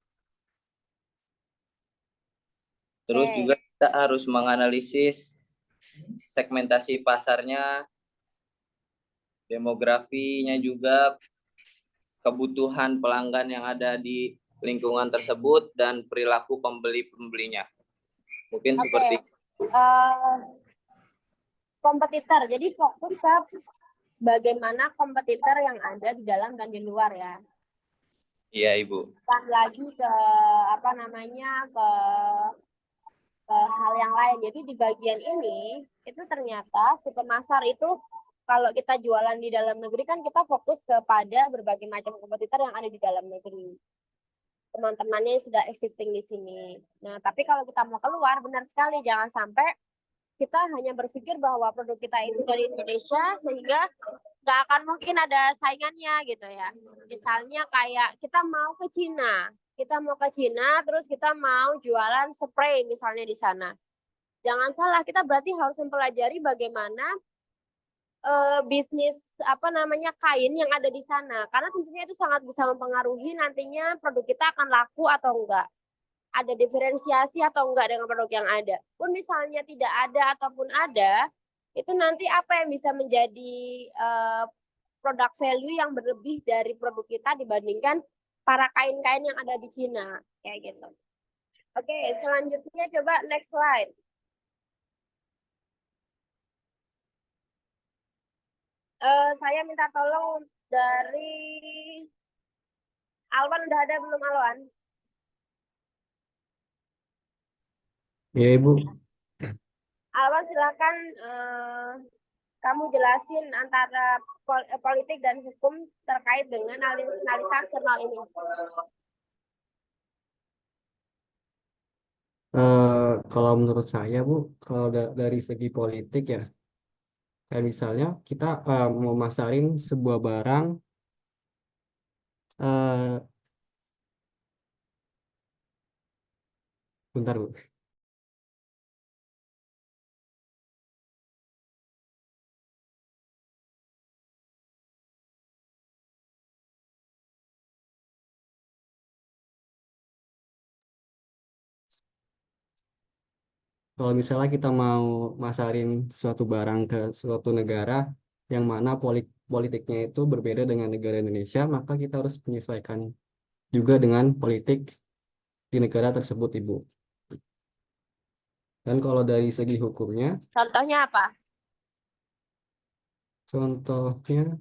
Terus juga kita harus menganalisis segmentasi pasarnya, demografinya juga, kebutuhan pelanggan yang ada di lingkungan tersebut, dan perilaku pembelinya. Mungkin seperti kompetitor. Jadi fokus ke bagaimana kompetitor yang ada di dalam dan di luar ya. Iya, Ibu. Bukan lagi ke apa namanya ke hal yang lain. Jadi di bagian ini itu ternyata si pemasar itu kalau kita jualan di dalam negeri kan kita fokus kepada berbagai macam kompetitor yang ada di dalam negeri. Teman-temannya yang sudah existing di sini. Nah, tapi kalau kita mau keluar, benar sekali jangan sampai kita hanya berpikir bahwa produk kita itu dari Indonesia sehingga nggak akan mungkin ada saingannya gitu ya. Misalnya kayak kita mau ke Cina, terus kita mau jualan spray misalnya di sana. Jangan salah, kita berarti harus mempelajari bagaimana bisnis apa namanya kain yang ada di sana, karena tentunya itu sangat bisa mempengaruhi nantinya produk kita akan laku atau enggak, ada diferensiasi atau enggak dengan produk yang ada. Pun misalnya tidak ada ataupun ada, itu nanti apa yang bisa menjadi produk value yang berlebih dari produk kita dibandingkan para kain-kain yang ada di Cina kayak gitu. Oke, selanjutnya coba next slide. Saya minta tolong dari Alwan, udah ada belum Alwan? Ya, Ibu. Alwan silakan kamu jelasin antara politik dan hukum terkait dengan analisa eksternal ini. Kalau menurut saya, Bu, kalau dari segi politik ya, kayak misalnya kita mau masarin sebuah barang, bentar, Bu. Kalau misalnya kita mau masarin suatu barang ke suatu negara yang mana politiknya itu berbeda dengan negara Indonesia, maka kita harus menyesuaikan juga dengan politik di negara tersebut, Ibu. Dan kalau dari segi hukumnya, Contohnya apa? contohnya,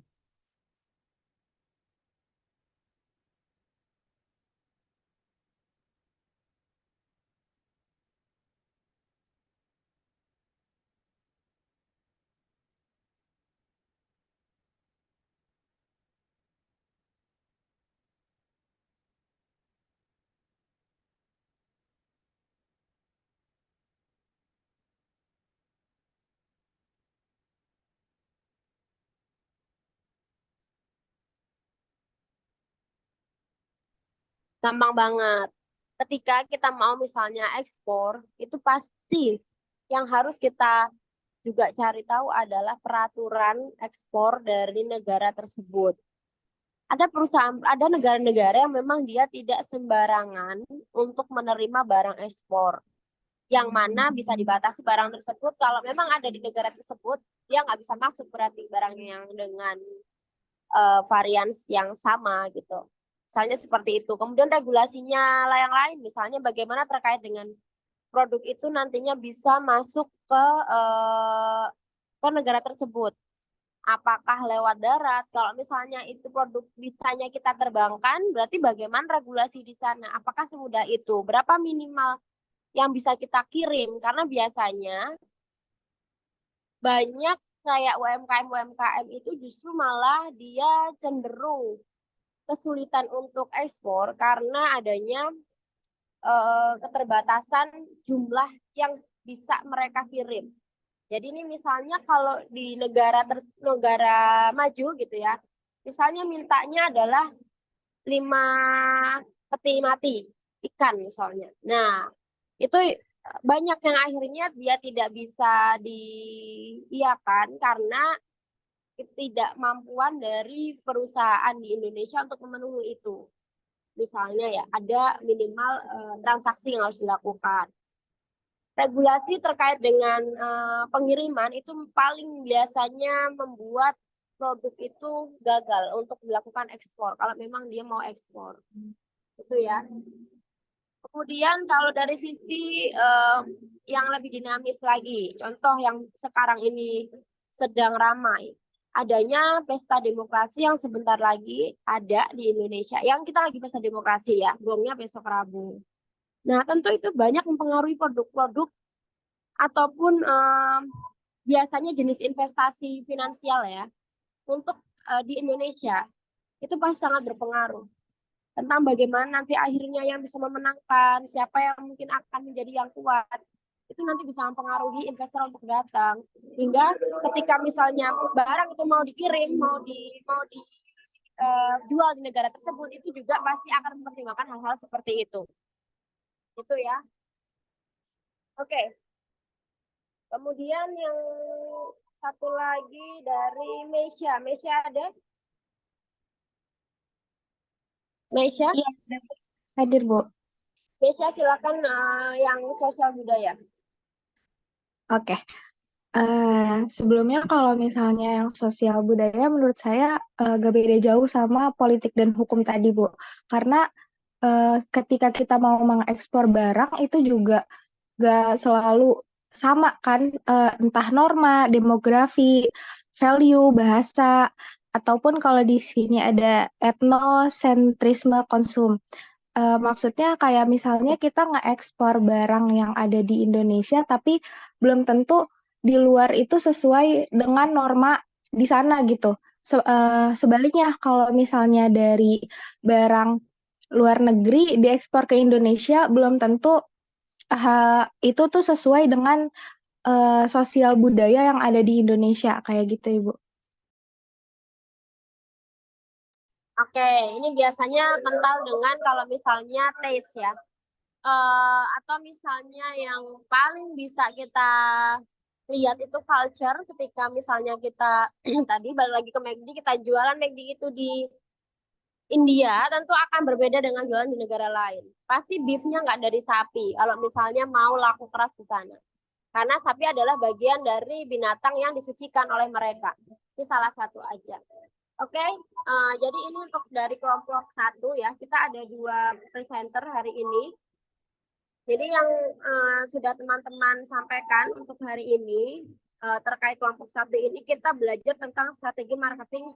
Gampang banget. Ketika kita mau misalnya ekspor, itu pasti yang harus kita juga cari tahu adalah peraturan ekspor dari negara tersebut. Ada perusahaan, ada negara-negara yang memang dia tidak sembarangan untuk menerima barang ekspor. Yang mana bisa dibatasi barang tersebut, kalau memang ada di negara tersebut, dia nggak bisa masuk berarti barang yang dengan varian yang sama gitu. Misalnya seperti itu. Kemudian regulasinya yang lain, misalnya bagaimana terkait dengan produk itu nantinya bisa masuk ke negara tersebut. Apakah lewat darat? Kalau misalnya itu produk bisanya kita terbangkan, berarti bagaimana regulasi di sana? Apakah semudah itu? Berapa minimal yang bisa kita kirim? Karena biasanya banyak kayak UMKM itu justru malah dia cenderung kesulitan untuk ekspor karena adanya keterbatasan jumlah yang bisa mereka kirim. Jadi ini misalnya kalau di negara maju gitu ya, misalnya mintanya adalah 5 peti mati ikan misalnya. Nah, itu banyak yang akhirnya dia tidak bisa diiakan karena ketidakmampuan dari perusahaan di Indonesia untuk memenuhi itu. Misalnya ya, ada minimal transaksi yang harus dilakukan. Regulasi terkait dengan pengiriman itu paling biasanya membuat produk itu gagal untuk dilakukan ekspor kalau memang dia mau ekspor. Itu ya. Kemudian kalau dari sisi yang lebih dinamis lagi, contoh yang sekarang ini sedang ramai adanya pesta demokrasi yang sebentar lagi ada di Indonesia. Yang kita lagi pesta demokrasi ya, gongnya besok Rabu. Nah, tentu itu banyak mempengaruhi produk-produk ataupun biasanya jenis investasi finansial ya untuk di Indonesia. Itu pasti sangat berpengaruh tentang bagaimana nanti akhirnya yang bisa memenangkan, siapa yang mungkin akan menjadi yang kuat. Itu nanti bisa mempengaruhi investor untuk datang. Hingga ketika misalnya barang itu mau dikirim, mau dijual di negara tersebut, itu juga pasti akan mempertimbangkan hal-hal seperti itu. Itu ya. Oke. Kemudian yang satu lagi dari Mesya. Mesya ada? Mesya? Iya, hadir, Bu. Mesya silakan yang sosial budaya. Oke. Sebelumnya kalau misalnya yang sosial budaya menurut saya gak beda jauh sama politik dan hukum tadi, Bu. Karena ketika kita mau mengekspor barang itu juga gak selalu sama kan, entah norma, demografi, value, bahasa, ataupun kalau di sini ada etnosentrisme konsum. Maksudnya kayak misalnya kita nge-ekspor barang yang ada di Indonesia, tapi belum tentu di luar itu sesuai dengan norma di sana gitu. Sebaliknya kalau misalnya dari barang luar negeri diekspor ke Indonesia, belum tentu itu tuh sesuai dengan sosial budaya yang ada di Indonesia, kayak gitu, Ibu. Oke, ini biasanya kental dengan kalau misalnya taste ya. Atau misalnya yang paling bisa kita lihat itu culture ketika misalnya kita tadi balik lagi ke McD, kita jualan McD itu di India, tentu akan berbeda dengan jualan di negara lain. Pasti beefnya nggak dari sapi kalau misalnya mau laku keras di sana. Karena sapi adalah bagian dari binatang yang disucikan oleh mereka. Ini salah satu aja. Oke, jadi ini untuk dari kelompok 1 ya, kita ada 2 presenter hari ini. Jadi yang sudah teman-teman sampaikan untuk hari ini terkait kelompok 1 ini, kita belajar tentang strategi marketing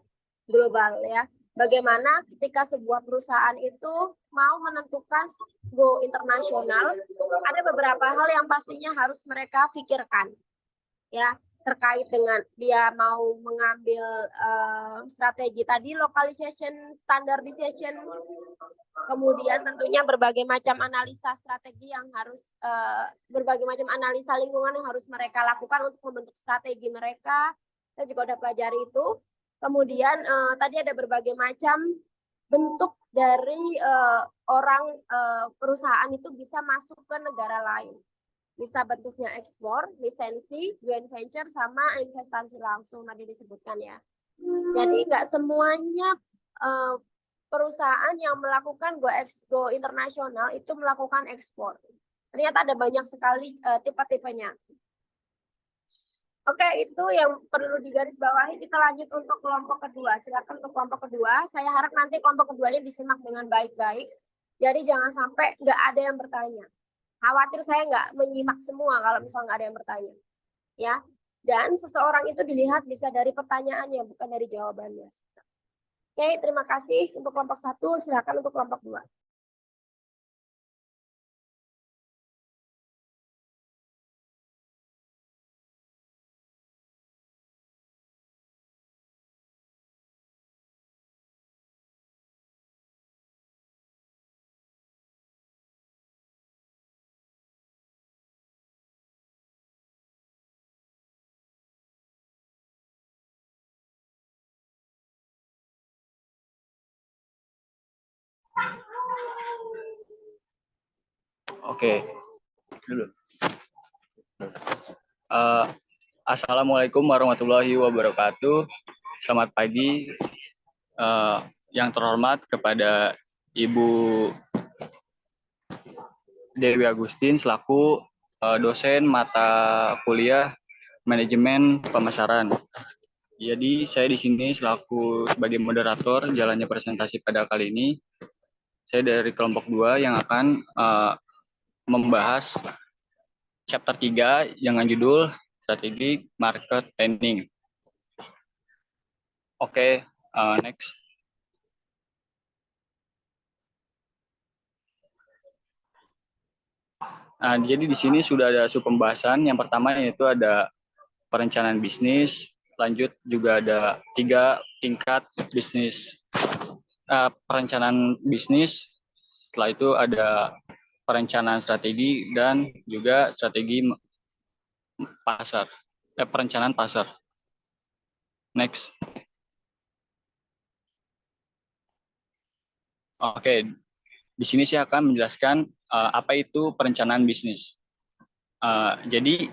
global ya. Bagaimana ketika sebuah perusahaan itu mau menentukan go internasional, ada beberapa hal yang pastinya harus mereka pikirkan ya, terkait dengan dia mau mengambil strategi tadi, localization, standardization, kemudian tentunya berbagai macam analisa strategi yang harus berbagai macam analisa lingkungan yang harus mereka lakukan untuk membentuk strategi mereka. Saya juga udah pelajari itu. Kemudian tadi ada berbagai macam bentuk dari orang perusahaan itu bisa masuk ke negara lain. Bisa bentuknya ekspor, lisensi, joint venture, sama investasi langsung tadi disebutkan ya. Jadi nggak semuanya perusahaan yang melakukan go internasional itu melakukan ekspor. Ternyata ada banyak sekali tipe-tipenya. Oke, itu yang perlu digarisbawahi. Kita lanjut untuk kelompok kedua. Silakan untuk kelompok kedua. Saya harap nanti kelompok keduanya disimak dengan baik-baik. Jadi jangan sampai nggak ada yang bertanya. Khawatir saya nggak menyimak semua kalau misalnya nggak ada yang bertanya. Ya. Dan seseorang itu dilihat bisa dari pertanyaannya, bukan dari jawabannya. Oke, terima kasih untuk kelompok 1. Silakan untuk kelompok 2. Oke, dulu. Assalamualaikum warahmatullahi wabarakatuh. Selamat pagi, yang terhormat kepada Ibu Dewi Agustin selaku dosen mata kuliah manajemen pemasaran. Jadi saya di sini selaku sebagai moderator jalannya presentasi pada kali ini. Saya dari kelompok 2 yang akan membahas chapter 3 dengan judul strategi market planning. Oke, next. Nah, jadi di sini sudah ada pembahasan. Yang pertama yaitu ada perencanaan bisnis, lanjut juga ada 3 tingkat bisnis, perencanaan bisnis. Setelah itu ada perencanaan strategi dan juga strategi pasar, perencanaan pasar. Next. Oke, di sini saya akan menjelaskan apa itu perencanaan bisnis. Jadi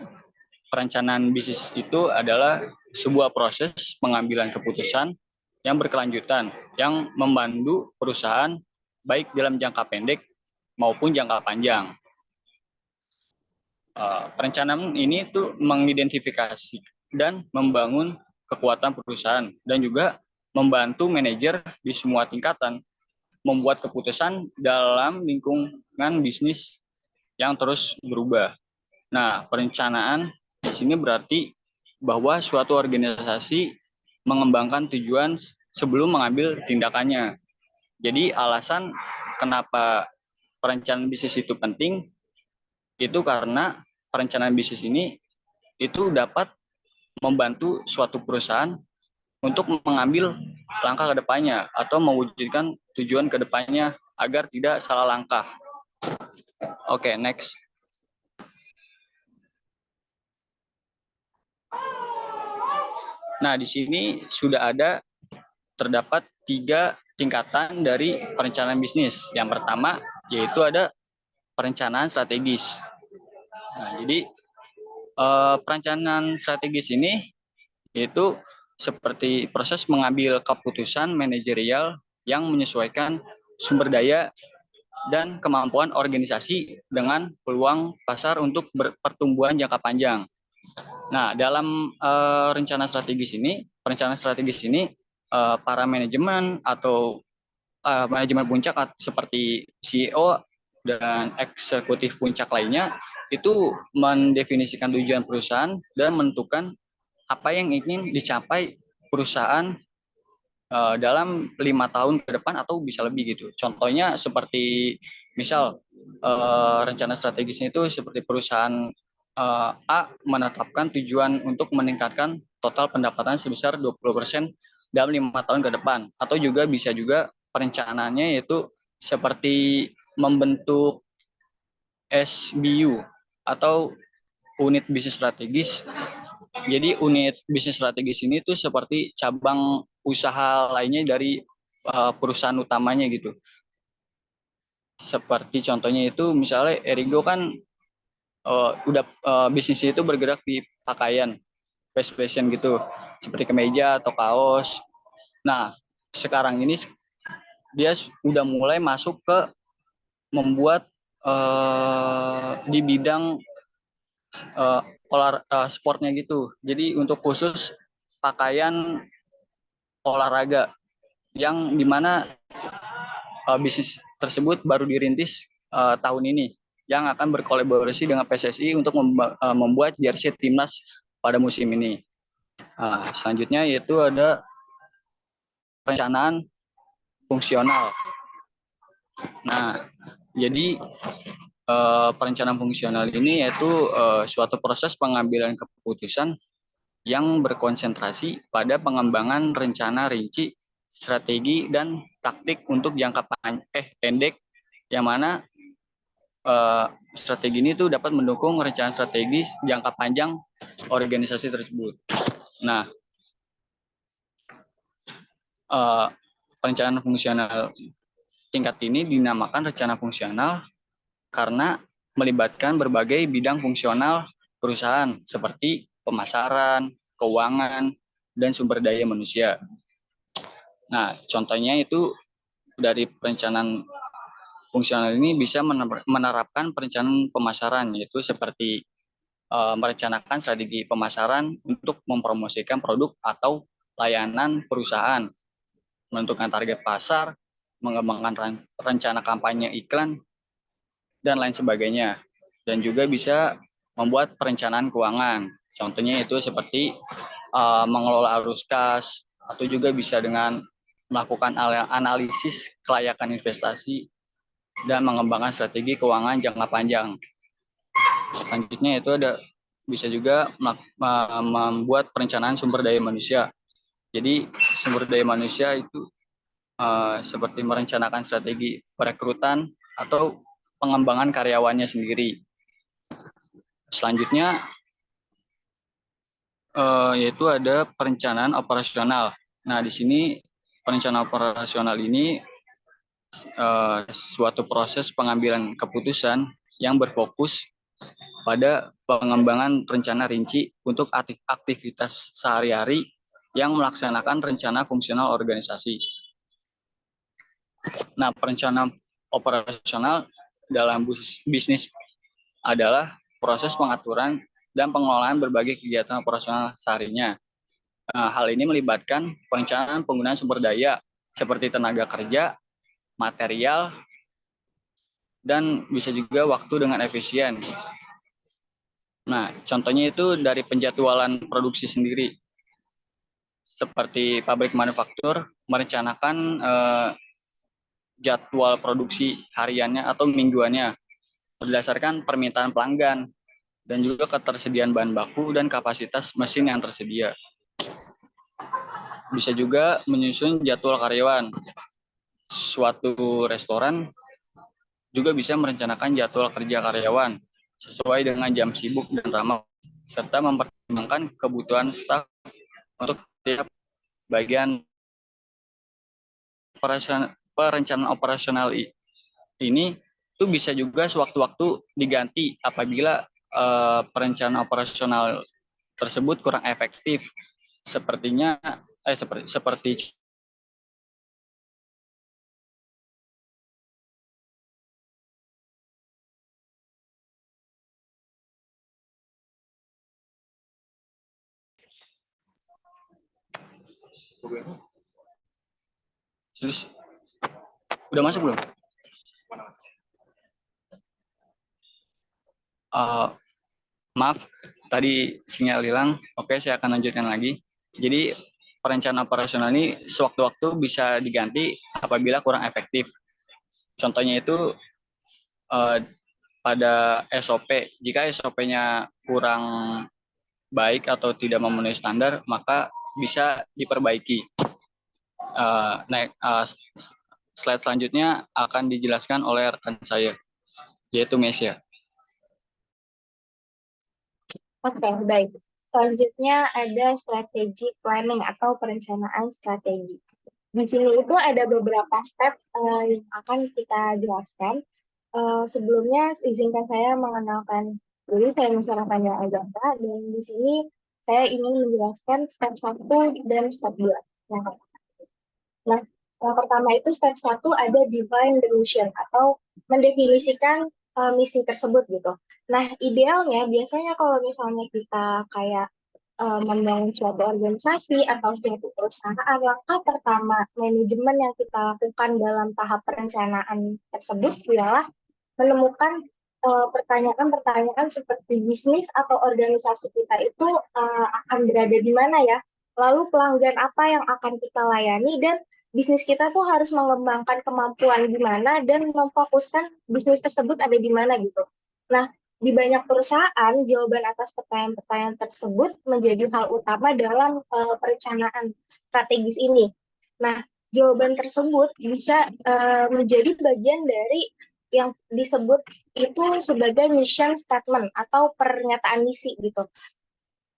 perencanaan bisnis itu adalah sebuah proses pengambilan keputusan yang berkelanjutan yang membantu perusahaan baik dalam jangka pendek maupun jangka panjang. Perencanaan ini tuh mengidentifikasi dan membangun kekuatan perusahaan dan juga membantu manajer di semua tingkatan membuat keputusan dalam lingkungan bisnis yang terus berubah. Nah, perencanaan di sini berarti bahwa suatu organisasi mengembangkan tujuan sebelum mengambil tindakannya. Jadi alasan kenapa perencanaan bisnis itu penting itu karena perencanaan bisnis ini itu dapat membantu suatu perusahaan untuk mengambil langkah ke depannya atau mewujudkan tujuan ke depannya agar tidak salah langkah. Oke, next. Nah, di sini sudah terdapat 3 tingkatan dari perencanaan bisnis. Yang pertama yaitu ada perencanaan strategis. Nah, jadi perencanaan strategis ini yaitu seperti proses mengambil keputusan manajerial yang menyesuaikan sumber daya dan kemampuan organisasi dengan peluang pasar untuk pertumbuhan jangka panjang. Nah, dalam perencanaan strategis ini para manajemen atau manajemen puncak seperti CEO dan eksekutif puncak lainnya itu mendefinisikan tujuan perusahaan dan menentukan apa yang ingin dicapai perusahaan dalam 5 tahun ke depan atau bisa lebih gitu. Contohnya seperti misal rencana strategisnya itu seperti perusahaan A menetapkan tujuan untuk meningkatkan total pendapatan sebesar 20% dalam 5 tahun ke depan. Atau juga bisa juga perencanaannya yaitu seperti membentuk SBU atau unit bisnis strategis. Jadi unit bisnis strategis ini tuh seperti cabang usaha lainnya dari perusahaan utamanya gitu. Seperti contohnya itu misalnya Erigo kan bisnisnya itu bergerak di pakaian, fast fashion gitu, seperti kemeja atau kaos. Nah, sekarang ini dia udah mulai masuk ke membuat di bidang sportnya gitu. Jadi untuk khusus pakaian olahraga yang dimana bisnis tersebut baru dirintis tahun ini yang akan berkolaborasi dengan PSSI untuk membuat jersey timnas pada musim ini. Selanjutnya yaitu ada perencanaan fungsional. Nah, jadi perencanaan fungsional ini yaitu suatu proses pengambilan keputusan yang berkonsentrasi pada pengembangan rencana rinci, strategi, dan taktik untuk jangka pendek, yang mana strategi ini tuh dapat mendukung rencana strategis jangka panjang organisasi tersebut. Nah, perencanaan fungsional tingkat ini dinamakan rencana fungsional karena melibatkan berbagai bidang fungsional perusahaan seperti pemasaran, keuangan, dan sumber daya manusia. Nah, contohnya itu dari perencanaan fungsional ini bisa menerapkan perencanaan pemasaran, yaitu seperti merencanakan strategi pemasaran untuk mempromosikan produk atau layanan perusahaan, menentukan target pasar, mengembangkan rencana kampanye iklan, dan lain sebagainya. Dan juga bisa membuat perencanaan keuangan. Contohnya itu seperti mengelola arus kas, atau juga bisa dengan melakukan analisis kelayakan investasi dan mengembangkan strategi keuangan jangka panjang. Selanjutnya itu bisa juga membuat perencanaan sumber daya manusia. Jadi sumber daya manusia itu seperti merencanakan strategi perekrutan atau pengembangan karyawannya sendiri. Selanjutnya yaitu ada perencanaan operasional. Nah, di sini perencanaan operasional ini suatu proses pengambilan keputusan yang berfokus pada pengembangan rencana rinci untuk aktivitas sehari-hari yang melaksanakan rencana fungsional organisasi. Nah, perencanaan operasional dalam bisnis adalah proses pengaturan dan pengelolaan berbagai kegiatan operasional seharinya. Hal ini melibatkan perencanaan penggunaan sumber daya seperti tenaga kerja, material, dan bisa juga waktu dengan efisien. Nah, contohnya itu dari penjadwalan produksi sendiri. Seperti pabrik manufaktur merencanakan jadwal produksi hariannya atau mingguannya berdasarkan permintaan pelanggan dan juga ketersediaan bahan baku dan kapasitas mesin yang tersedia. Bisa juga menyusun jadwal karyawan. Suatu restoran juga bisa merencanakan jadwal kerja karyawan sesuai dengan jam sibuk dan ramah, serta mempertimbangkan kebutuhan staf untuk setiap bagian. Perencanaan operasional ini itu bisa juga sewaktu-waktu diganti apabila perencanaan operasional tersebut kurang efektif. Seperti udah masuk belum? Maaf, tadi sinyal hilang. Oke, saya akan lanjutkan lagi. Jadi perencanaan operasional ini sewaktu-waktu bisa diganti apabila kurang efektif. Contohnya itu pada SOP. Jika SOP-nya kurang baik atau tidak memenuhi standar, maka bisa diperbaiki. Slide selanjutnya akan dijelaskan oleh rekan saya, yaitu Mesia. Oke, baik. Selanjutnya ada strategi planning atau perencanaan strategi. Di sini itu ada beberapa step yang akan kita jelaskan. Sebelumnya izinkan saya mengenalkan diri, saya Musyarat Tanya Agata, dan di sini saya ingin menjelaskan step 1 dan step 2. Nah, yang pertama itu step 1 ada define the mission atau mendefinisikan misi tersebut gitu. Nah, idealnya biasanya kalau misalnya kita kayak membangun suatu organisasi atau suatu perusahaan, langkah pertama manajemen yang kita lakukan dalam tahap perencanaan tersebut ialah menemukan pertanyaan-pertanyaan seperti bisnis atau organisasi kita itu akan berada di mana ya, lalu pelanggan apa yang akan kita layani, dan bisnis kita tuh harus mengembangkan kemampuan di mana dan memfokuskan bisnis tersebut ada di mana gitu. Nah, di banyak perusahaan, jawaban atas pertanyaan-pertanyaan tersebut menjadi hal utama dalam perencanaan strategis ini. Nah, jawaban tersebut bisa menjadi bagian dari yang disebut itu sebagai mission statement atau pernyataan misi gitu.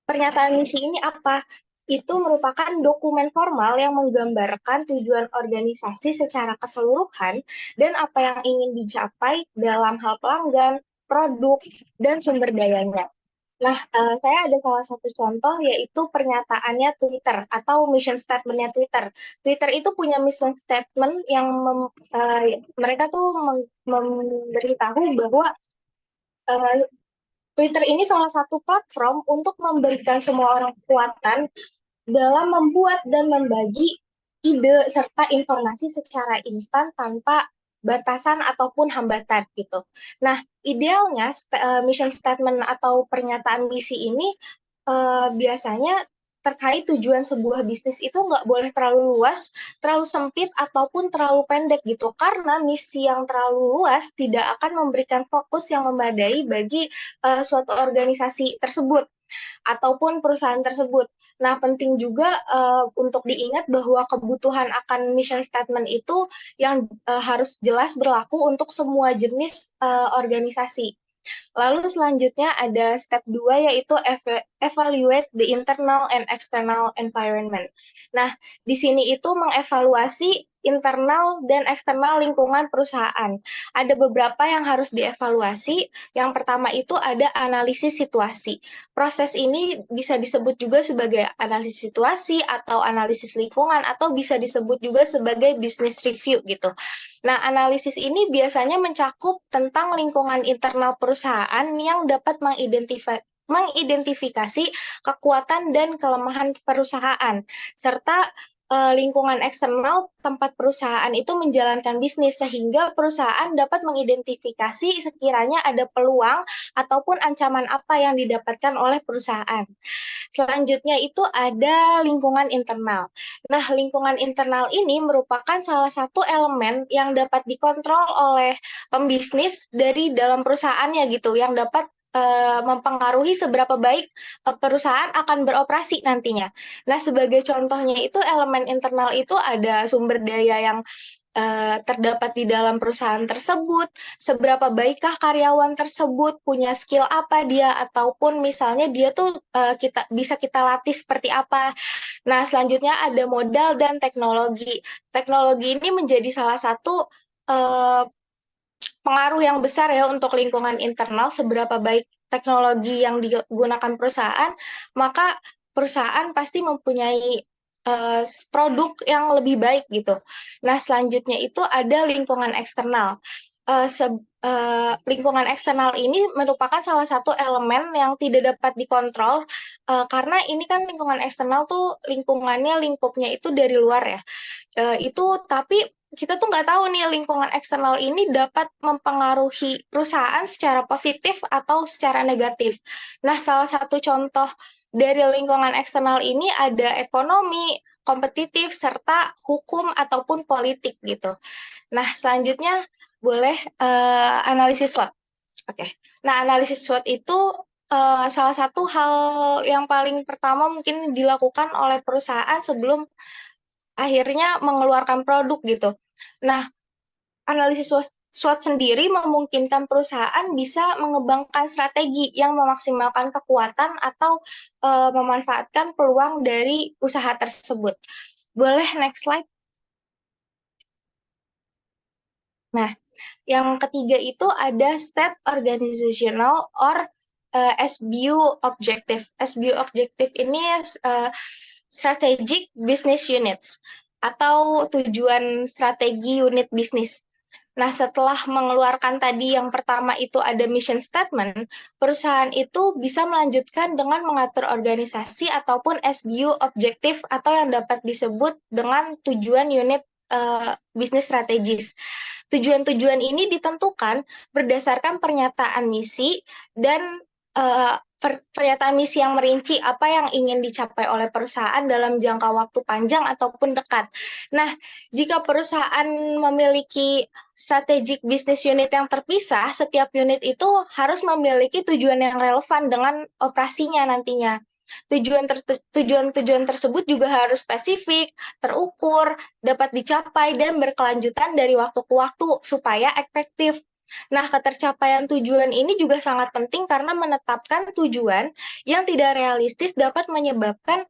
Pernyataan misi ini apa? Itu merupakan dokumen formal yang menggambarkan tujuan organisasi secara keseluruhan dan apa yang ingin dicapai dalam hal pelanggan, produk, dan sumber dayanya. Nah, saya ada salah satu contoh yaitu pernyataannya Twitter atau mission statement-nya Twitter. Twitter itu punya mission statement yang mereka tuh memberitahu bahwa Twitter ini salah satu platform untuk memberikan semua orang kekuatan dalam membuat dan membagi ide serta informasi secara instan tanpa batasan ataupun hambatan gitu. Nah, idealnya mission statement atau pernyataan misi ini biasanya terkait tujuan sebuah bisnis itu nggak boleh terlalu luas, terlalu sempit, ataupun terlalu pendek gitu. Karena misi yang terlalu luas tidak akan memberikan fokus yang memadai bagi suatu organisasi tersebut ataupun perusahaan tersebut. Nah, penting juga untuk diingat bahwa kebutuhan akan mission statement itu yang harus jelas berlaku untuk semua jenis organisasi. Lalu selanjutnya ada step 2 yaitu evaluate the internal and external environment. Nah, di sini itu mengevaluasi internal dan eksternal lingkungan perusahaan. Ada beberapa yang harus dievaluasi. Yang pertama itu ada analisis situasi. Proses ini bisa disebut juga sebagai analisis situasi atau analisis lingkungan atau bisa disebut juga sebagai business review gitu. Nah, analisis ini biasanya mencakup tentang lingkungan internal perusahaan yang dapat mengidentifikasi kekuatan dan kelemahan perusahaan, serta lingkungan eksternal tempat perusahaan itu menjalankan bisnis sehingga perusahaan dapat mengidentifikasi sekiranya ada peluang ataupun ancaman apa yang didapatkan oleh perusahaan. Selanjutnya itu ada lingkungan internal. Nah, lingkungan internal ini merupakan salah satu elemen yang dapat dikontrol oleh pembisnis dari dalam perusahaannya gitu, yang dapat mempengaruhi seberapa baik perusahaan akan beroperasi nantinya. Nah, sebagai contohnya itu elemen internal itu ada sumber daya yang terdapat di dalam perusahaan tersebut, seberapa baikkah karyawan tersebut, punya skill apa dia, ataupun misalnya dia tuh bisa kita latih seperti apa. Nah, selanjutnya ada modal dan teknologi. Teknologi ini menjadi salah satu pengaruh yang besar ya untuk lingkungan internal, seberapa baik teknologi yang digunakan perusahaan, maka perusahaan pasti mempunyai produk yang lebih baik gitu. Nah, selanjutnya itu ada lingkungan eksternal. Lingkungan eksternal ini merupakan salah satu elemen yang tidak dapat dikontrol karena ini kan lingkungan eksternal tuh lingkupnya itu dari luar ya. Tapi kita tuh nggak tahu nih lingkungan eksternal ini dapat mempengaruhi perusahaan secara positif atau secara negatif. Nah, salah satu contoh dari lingkungan eksternal ini ada ekonomi, kompetitif, serta hukum ataupun politik gitu. Nah, selanjutnya boleh analisis SWOT. Oke. Nah, analisis SWOT itu salah satu hal yang paling pertama mungkin dilakukan oleh perusahaan sebelum akhirnya mengeluarkan produk gitu. Nah, analisis SWOT sendiri memungkinkan perusahaan bisa mengembangkan strategi yang memaksimalkan kekuatan atau memanfaatkan peluang dari usaha tersebut. Boleh next slide? Nah, yang ketiga itu ada State Organizational or SBU Objective. SBU Objective ini Strategic Business Units atau tujuan strategi unit bisnis. Nah, setelah mengeluarkan tadi yang pertama itu ada mission statement, perusahaan itu bisa melanjutkan dengan mengatur organisasi ataupun SBU objektif atau yang dapat disebut dengan tujuan unit bisnis strategis. Tujuan-tujuan ini ditentukan berdasarkan pernyataan misi dan pernyataan misi yang merinci apa yang ingin dicapai oleh perusahaan dalam jangka waktu panjang ataupun dekat. Nah, jika perusahaan memiliki strategic business unit yang terpisah, setiap unit itu harus memiliki tujuan yang relevan dengan operasinya nantinya. Tujuan tersebut juga harus spesifik, terukur, dapat dicapai, dan berkelanjutan dari waktu ke waktu supaya efektif. Nah, ketercapaian tujuan ini juga sangat penting karena menetapkan tujuan yang tidak realistis dapat menyebabkan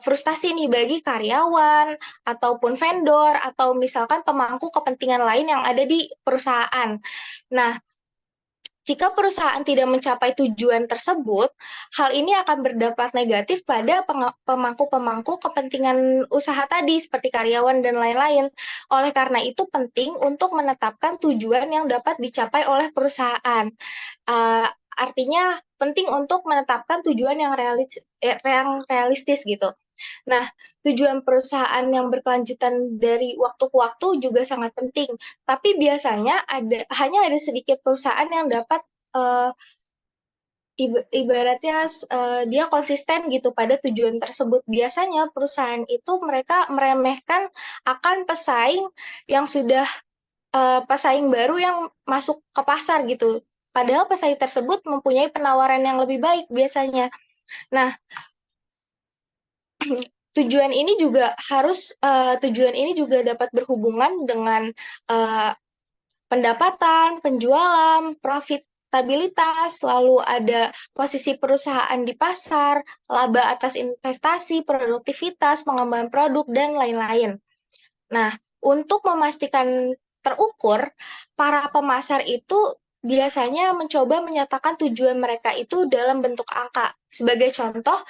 frustasi nih bagi karyawan ataupun vendor atau misalkan pemangku kepentingan lain yang ada di perusahaan. Nah, jika perusahaan tidak mencapai tujuan tersebut, hal ini akan berdampak negatif pada pemangku-pemangku kepentingan usaha tadi, seperti karyawan dan lain-lain. Oleh karena itu, penting untuk menetapkan tujuan yang dapat dicapai oleh perusahaan. Artinya, penting untuk menetapkan tujuan yang realistis gitu. Nah, tujuan perusahaan yang berkelanjutan dari waktu ke waktu juga sangat penting. Tapi biasanya hanya ada sedikit perusahaan yang dapat ibaratnya dia konsisten gitu pada tujuan tersebut. Biasanya perusahaan itu mereka meremehkan akan pesaing yang sudah pesaing baru yang masuk ke pasar gitu. Padahal pesaing tersebut mempunyai penawaran yang lebih baik biasanya. Nah, tujuan ini juga dapat berhubungan dengan pendapatan, penjualan, profitabilitas, lalu ada posisi perusahaan di pasar, laba atas investasi, produktivitas, pengembangan produk, dan lain-lain. Nah, untuk memastikan terukur, para pemasar itu biasanya mencoba menyatakan tujuan mereka itu dalam bentuk angka. Sebagai contoh,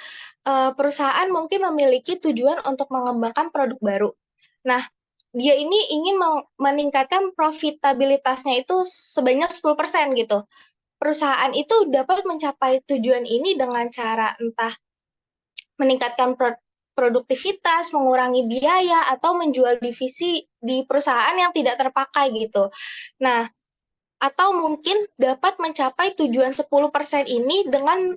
perusahaan mungkin memiliki tujuan untuk mengembangkan produk baru. Nah, dia ini ingin meningkatkan profitabilitasnya itu sebanyak 10% gitu. Perusahaan itu dapat mencapai tujuan ini dengan cara entah meningkatkan produktivitas, mengurangi biaya, atau menjual divisi di perusahaan yang tidak terpakai gitu. Nah, atau mungkin dapat mencapai tujuan 10% ini dengan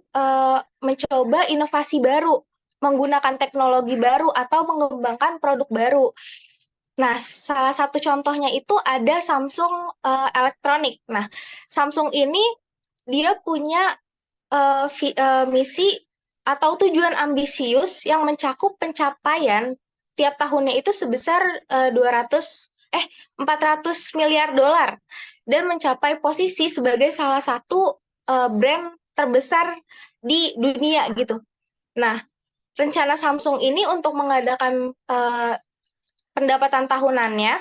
mencoba inovasi baru, menggunakan teknologi baru, atau mengembangkan produk baru. Nah, salah satu contohnya itu ada Samsung Electronics. Nah, Samsung ini dia punya misi atau tujuan ambisius yang mencakup pencapaian tiap tahunnya itu sebesar 400 miliar dolar dan mencapai posisi sebagai salah satu brand terbesar di dunia gitu. Nah, rencana Samsung ini untuk mengadakan pendapatan tahunannya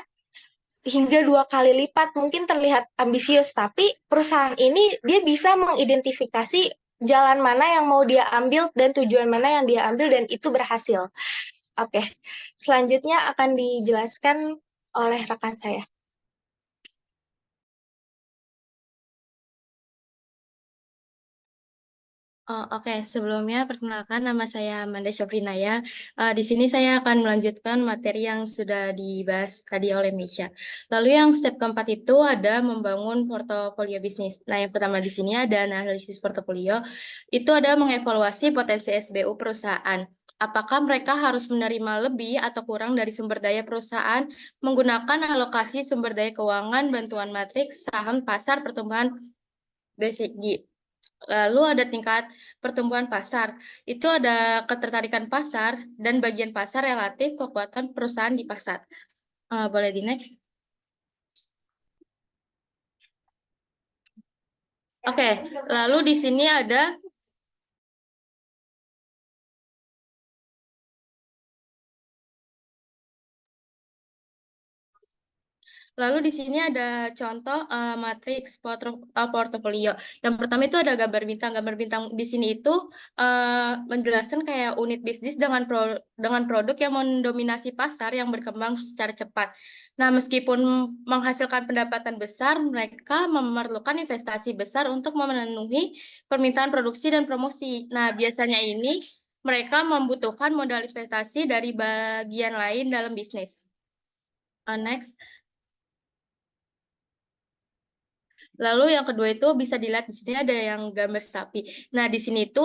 hingga 2 kali lipat mungkin terlihat ambisius, tapi perusahaan ini dia bisa mengidentifikasi jalan mana yang mau dia ambil dan tujuan mana yang dia ambil dan itu berhasil. Oke, selanjutnya akan dijelaskan oleh rekan saya. Oke, sebelumnya perkenalkan nama saya Amanda Syafrinaya. Di sini saya akan melanjutkan materi yang sudah dibahas tadi oleh Misha. Lalu yang step keempat itu ada membangun portofolio bisnis. Nah, yang pertama di sini ada analisis portofolio. Itu ada mengevaluasi potensi SBU perusahaan. Apakah mereka harus menerima lebih atau kurang dari sumber daya perusahaan menggunakan alokasi sumber daya keuangan, bantuan matriks, saham, pasar, pertumbuhan BCG. Lalu ada tingkat pertumbuhan pasar. Itu ada ketertarikan pasar dan bagian pasar relatif kekuatan perusahaan di pasar. Boleh di next. Oke, lalu di sini ada Lalu di sini ada contoh matriks portofolio. Yang pertama itu ada gambar bintang. Gambar bintang di sini itu menjelaskan kayak unit bisnis dengan produk yang mendominasi pasar yang berkembang secara cepat. Nah, meskipun menghasilkan pendapatan besar, mereka memerlukan investasi besar untuk memenuhi permintaan produksi dan promosi. Nah, biasanya ini mereka membutuhkan modal investasi dari bagian lain dalam bisnis. Next. Lalu yang kedua itu bisa dilihat di sini ada yang gambar sapi. Nah, di sini itu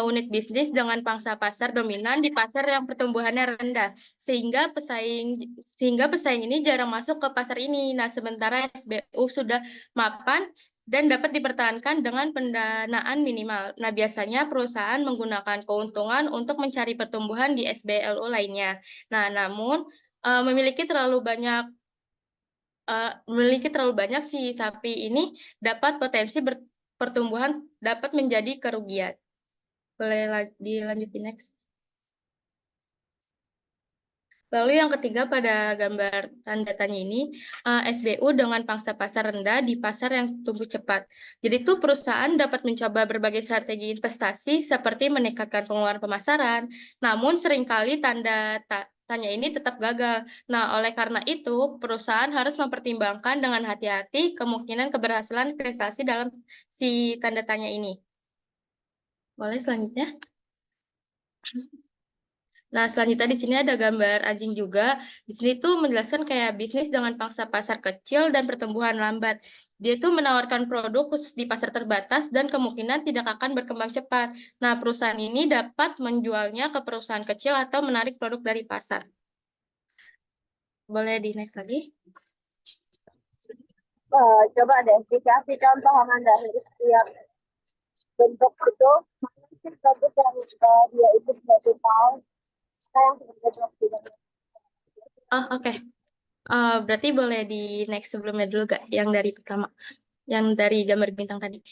unit bisnis dengan pangsa pasar dominan di pasar yang pertumbuhannya rendah, sehingga pesaing ini jarang masuk ke pasar ini. Nah, sementara SBU sudah mapan dan dapat dipertahankan dengan pendanaan minimal. Nah, biasanya perusahaan menggunakan keuntungan untuk mencari pertumbuhan di SBLU lainnya. Nah, namun memiliki terlalu banyak si sapi ini dapat potensi pertumbuhan dapat menjadi kerugian. Boleh dilanjutin next. Lalu yang ketiga pada gambar tanda tanya ini, SBU dengan pangsa pasar rendah di pasar yang tumbuh cepat. Jadi itu perusahaan dapat mencoba berbagai strategi investasi seperti meningkatkan pengeluaran pemasaran, namun seringkali tanda tanya ini tetap gagal. Nah, oleh karena itu, perusahaan harus mempertimbangkan dengan hati-hati kemungkinan keberhasilan investasi dalam si tanda tanya ini. Boleh selanjutnya? Nah, selanjutnya di sini ada gambar anjing juga. Di sini tuh menjelaskan kayak bisnis dengan pangsa pasar kecil dan pertumbuhan lambat. Dia tuh menawarkan produk khusus di pasar terbatas dan kemungkinan tidak akan berkembang cepat. Nah, perusahaan ini dapat menjualnya ke perusahaan kecil atau menarik produk dari pasar. Boleh di next lagi? Coba deh dikasih contoh dari setiap bentuk itu, mana sih produk yang dia itu sebagai tahu, yang sebagai produk. Oh, oke. Berarti boleh di next sebelumnya dulu gak? Yang dari pertama. Yang dari gambar bintang tadi.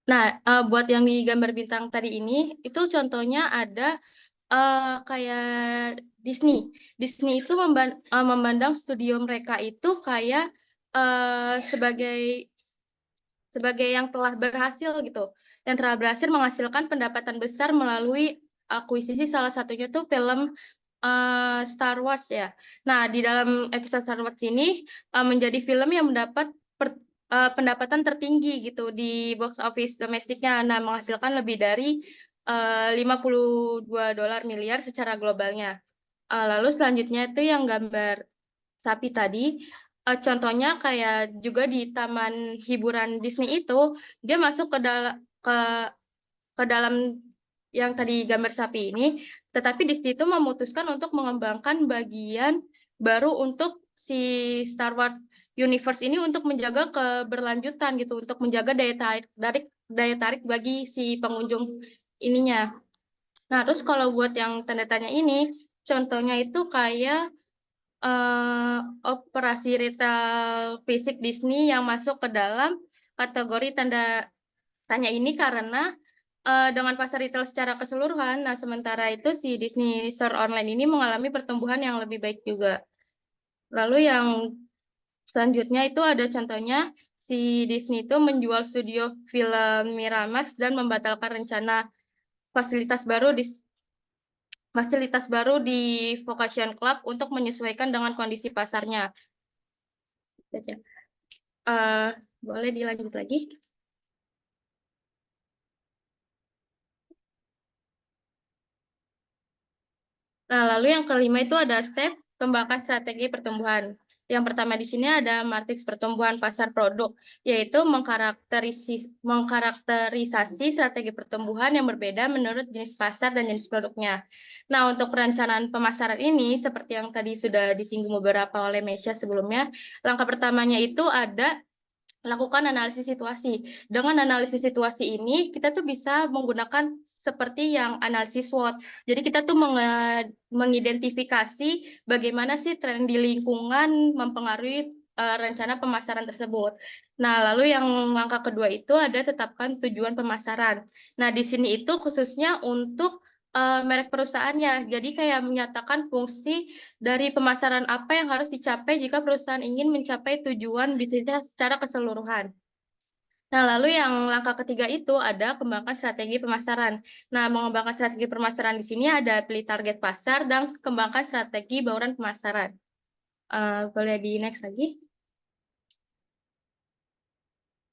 Nah, buat yang di gambar bintang tadi ini, itu contohnya ada kayak Disney. Disney itu memandang studio mereka itu kayak sebagai yang telah berhasil gitu, yang telah berhasil menghasilkan pendapatan besar melalui akuisisi salah satunya tuh film Star Wars ya. Nah, di dalam episode Star Wars ini menjadi film yang mendapat pendapatan tertinggi gitu di box office domestiknya. Nah, menghasilkan lebih dari 52 dolar miliar secara globalnya. Lalu selanjutnya itu yang gambar sapi tadi, contohnya kayak juga di taman hiburan Disney itu, dia masuk ke dalam yang tadi gambar sapi ini, tetapi di situ memutuskan untuk mengembangkan bagian baru untuk si Star Wars Universe ini untuk menjaga keberlanjutan gitu, untuk menjaga daya tarik bagi si pengunjung ininya. Nah, terus kalau buat yang tanda tanya ini, contohnya itu kayak operasi retail fisik Disney yang masuk ke dalam kategori tanda tanya ini karena dengan pasar retail secara keseluruhan, nah sementara itu si Disney Store Online ini mengalami pertumbuhan yang lebih baik juga. Lalu yang selanjutnya itu ada contohnya si Disney itu menjual studio film Miramax dan membatalkan rencana fasilitas baru di Vocation Club untuk menyesuaikan dengan kondisi pasarnya. Boleh dilanjut lagi? Nah, lalu yang kelima itu ada step kembangkan strategi pertumbuhan. Yang pertama di sini ada matriks pertumbuhan pasar produk, yaitu mengkarakterisasi strategi pertumbuhan yang berbeda menurut jenis pasar dan jenis produknya. Nah, untuk perencanaan pemasaran ini, seperti yang tadi sudah disinggung beberapa oleh Mesya sebelumnya, langkah pertamanya itu ada lakukan analisis situasi. Dengan analisis situasi ini, kita tuh bisa menggunakan seperti yang analisis SWOT. Jadi kita tuh mengidentifikasi bagaimana sih tren di lingkungan mempengaruhi rencana pemasaran tersebut. Nah, lalu yang langkah kedua itu ada tetapkan tujuan pemasaran. Nah, di sini itu khususnya untuk merek perusahaannya. Jadi kayak menyatakan fungsi dari pemasaran apa yang harus dicapai jika perusahaan ingin mencapai tujuan bisnisnya secara keseluruhan. Nah, lalu yang langkah ketiga itu ada kembangkan strategi pemasaran. Nah, mengembangkan strategi pemasaran di sini ada pilih target pasar dan kembangkan strategi bauran pemasaran. Boleh di next lagi?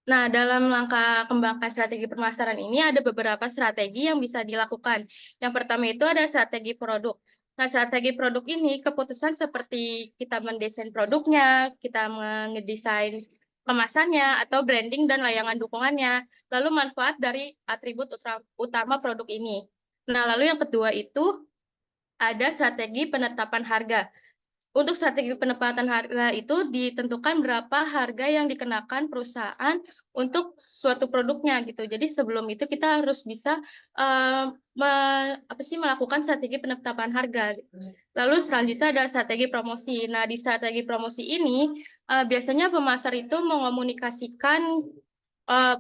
Nah, dalam langkah kembangkan strategi pemasaran ini ada beberapa strategi yang bisa dilakukan. Yang pertama itu ada strategi produk. Nah, strategi produk ini keputusan seperti kita mendesain produknya, kita mengedesain kemasannya, atau branding dan layangan dukungannya, lalu manfaat dari atribut utama produk ini. Nah, lalu yang kedua itu ada strategi penetapan harga. Untuk strategi penempatan harga itu ditentukan berapa harga yang dikenakan perusahaan untuk suatu produknya gitu. Jadi sebelum itu kita harus bisa melakukan strategi penetapan harga. Lalu selanjutnya ada strategi promosi. Nah, di strategi promosi ini biasanya pemasar itu mengomunikasikan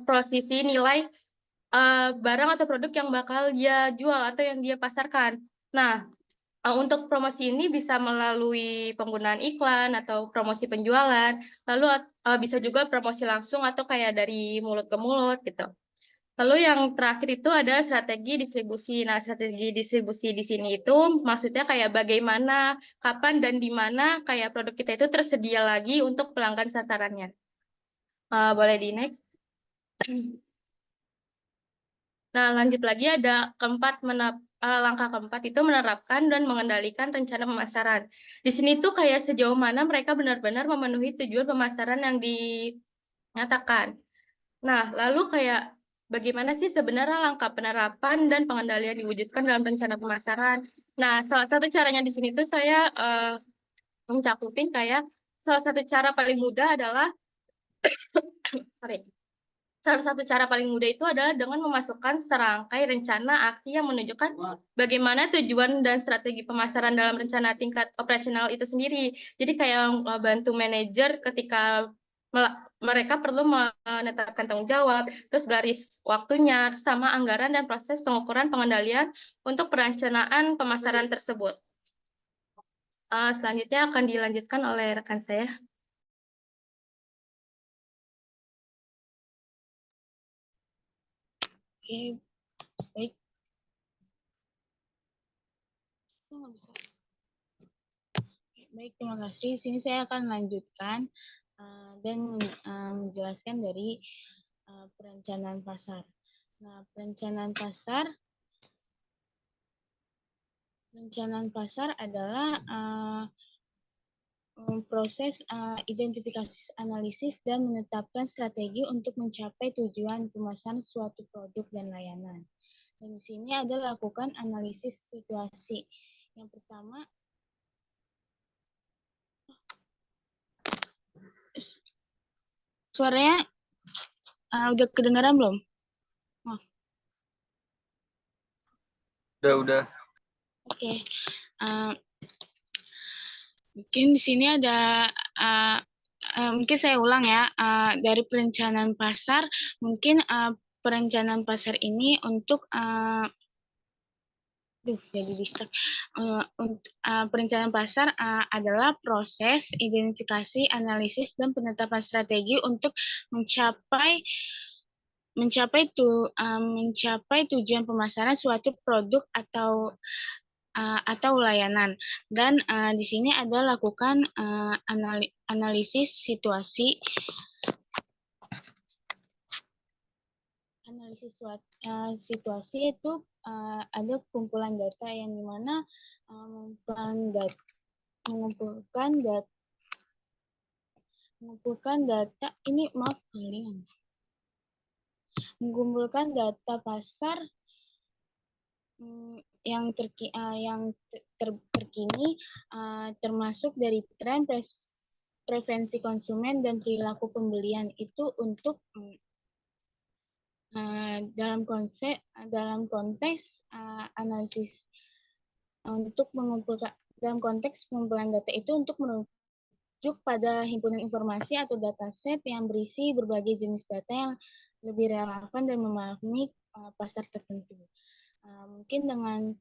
posisi nilai barang atau produk yang bakal dia jual atau yang dia pasarkan. Nah, untuk promosi ini bisa melalui penggunaan iklan atau promosi penjualan, lalu bisa juga promosi langsung atau kayak dari mulut ke mulut gitu. Lalu yang terakhir itu ada strategi distribusi. Nah, strategi distribusi di sini itu maksudnya kayak bagaimana, kapan, dan di mana kayak produk kita itu tersedia lagi untuk pelanggan sasarannya. Boleh di next. Nah, lanjut lagi ada langkah keempat itu menerapkan dan mengendalikan rencana pemasaran. Di sini tuh kayak sejauh mana mereka benar-benar memenuhi tujuan pemasaran yang dinyatakan. Nah, lalu kayak bagaimana sih sebenarnya langkah penerapan dan pengendalian diwujudkan dalam rencana pemasaran? Nah, salah satu caranya di sini tuh saya mencakupin kayak salah satu cara paling mudah adalah sorry. Salah satu cara paling mudah itu adalah dengan memasukkan serangkai rencana aksi yang menunjukkan bagaimana tujuan dan strategi pemasaran dalam rencana tingkat operasional itu sendiri. Jadi kayak bantu manajer ketika mereka perlu menetapkan tanggung jawab, terus garis waktunya, sama anggaran dan proses pengukuran pengendalian untuk perencanaan pemasaran tersebut. Selanjutnya akan dilanjutkan oleh rekan saya. Oke, baik. Baik, terima kasih. Sini saya akan lanjutkan dan menjelaskan dari perencanaan pasar. Nah, perencanaan pasar adalah proses identifikasi, analisis, dan menetapkan strategi untuk mencapai tujuan pemasaran suatu produk dan layanan. Dan di sini ada lakukan analisis situasi. Yang pertama, suaranya udah kedengaran belum? Oh. Udah. Oke. Mungkin di sini ada mungkin saya ulang ya, dari perencanaan pasar, mungkin perencanaan pasar ini untuk jadi distract. Perencanaan pasar adalah proses identifikasi, analisis, dan penetapan strategi untuk mencapai tujuan pemasaran suatu produk atau layanan. Dan di sini ada lakukan analisis situasi. Analisis situasi itu ada kumpulan data yang dimana mengumpulkan data ini mengumpulkan data pasar yang terkini termasuk dari tren, preferensi konsumen, dan perilaku pembelian itu untuk dalam konteks analisis untuk mengumpulkan dalam konteks pengumpulan data itu untuk merujuk pada himpunan informasi atau dataset yang berisi berbagai jenis data yang lebih relevan dan memahami pasar tertentu. Mungkin dengan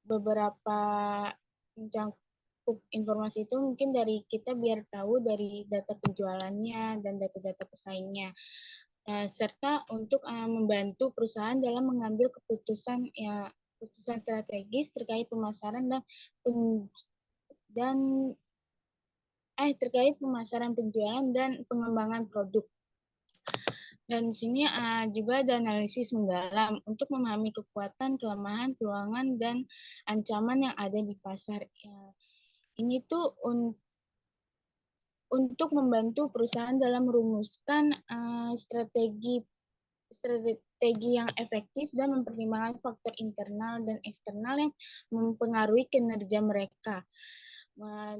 beberapa mencangkup informasi itu mungkin dari kita biar tahu dari data penjualannya dan data-data pesaingnya, serta untuk membantu perusahaan dalam mengambil keputusan strategis terkait pemasaran terkait pemasaran, penjualan, dan pengembangan produk. Dan di sini juga ada analisis mendalam untuk memahami kekuatan, kelemahan, peluang, dan ancaman yang ada di pasar. Ini tuh untuk membantu perusahaan dalam merumuskan strategi yang efektif dan mempertimbangkan faktor internal dan eksternal yang mempengaruhi kinerja mereka.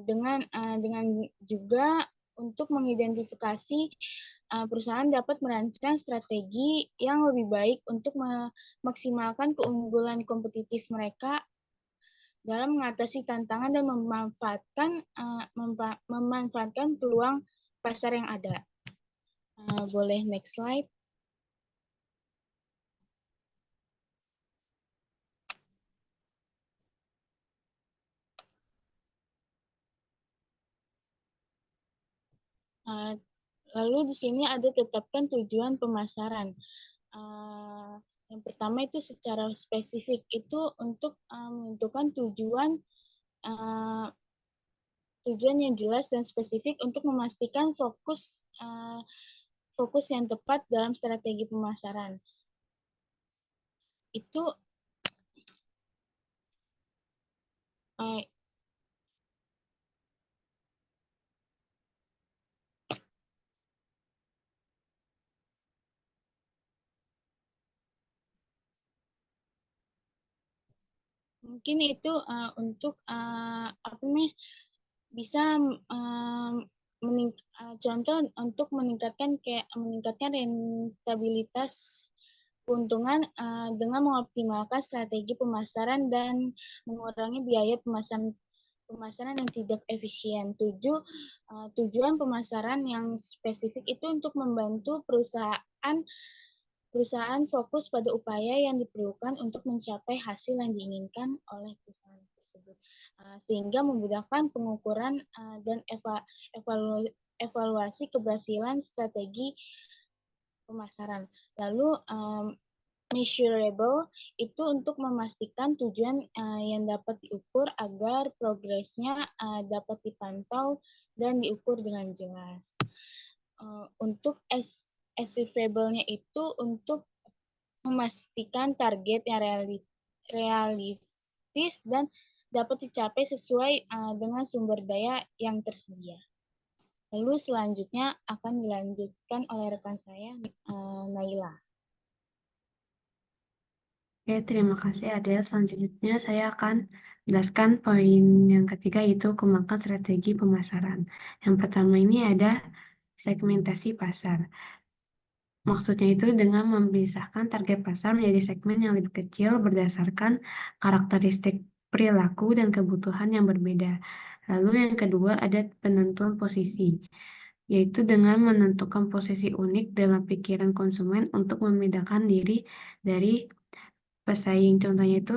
Dengan juga untuk mengidentifikasi perusahaan dapat merancang strategi yang lebih baik untuk memaksimalkan keunggulan kompetitif mereka dalam mengatasi tantangan dan memanfaatkan peluang pasar yang ada. Boleh next slide. Lalu di sini ada tetapkan tujuan pemasaran. Yang pertama itu secara spesifik itu untuk menentukan tujuan yang jelas dan spesifik untuk memastikan fokus yang tepat dalam strategi pemasaran. itu mungkin itu untuk apa nih bisa contoh untuk meningkatkan rentabilitas keuntungan dengan mengoptimalkan strategi pemasaran dan mengurangi biaya pemasaran yang tidak efisien. Tujuan pemasaran yang spesifik itu untuk membantu perusahaan fokus pada upaya yang diperlukan untuk mencapai hasil yang diinginkan oleh perusahaan tersebut, sehingga memudahkan pengukuran dan evaluasi keberhasilan strategi pemasaran. Lalu measurable itu untuk memastikan tujuan yang dapat diukur agar progresnya dapat dipantau dan diukur dengan jelas. Untuk achievable-nya itu untuk memastikan target yang realistis dan dapat dicapai sesuai dengan sumber daya yang tersedia. Lalu selanjutnya akan dilanjutkan oleh rekan saya, Naila. Oke, terima kasih Adel. Selanjutnya saya akan jelaskan poin yang ketiga, yaitu kembangkan strategi pemasaran. Yang pertama ini ada segmentasi pasar. Maksudnya itu dengan memisahkan target pasar menjadi segmen yang lebih kecil berdasarkan karakteristik perilaku dan kebutuhan yang berbeda. Lalu yang kedua ada penentuan posisi, yaitu dengan menentukan posisi unik dalam pikiran konsumen untuk membedakan diri dari pesaing. Contohnya itu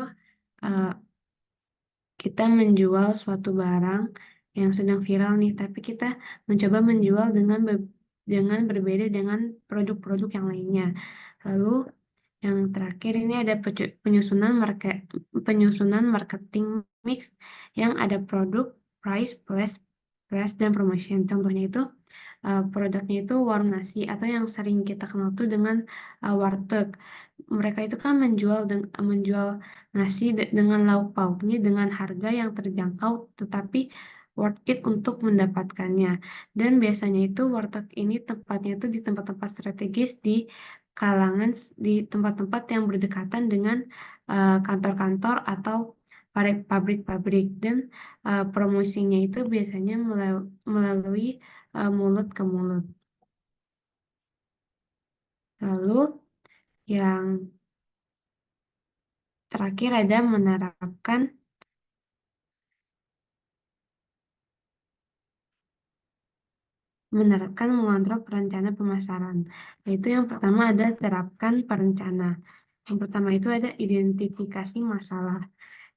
kita menjual suatu barang yang sedang viral nih, tapi kita mencoba menjual dengan berbeda dengan produk-produk yang lainnya. Lalu yang terakhir ini ada penyusunan marketing mix yang ada produk, price, place, dan promotion. Contohnya itu produknya itu warung nasi atau yang sering kita kenal tuh dengan warteg. Mereka itu kan menjual nasi dengan lauk pauknya dengan harga yang terjangkau tetapi worth it untuk mendapatkannya. Dan biasanya itu warteg ini tempatnya itu di tempat-tempat strategis di tempat-tempat yang berdekatan dengan kantor-kantor atau pabrik-pabrik, dan promosinya itu biasanya melalui mulut ke mulut. Lalu yang terakhir ada menerapkan mengontrol perencanaan pemasaran. Yaitu yang pertama ada terapkan perencana. Yang pertama itu ada identifikasi masalah.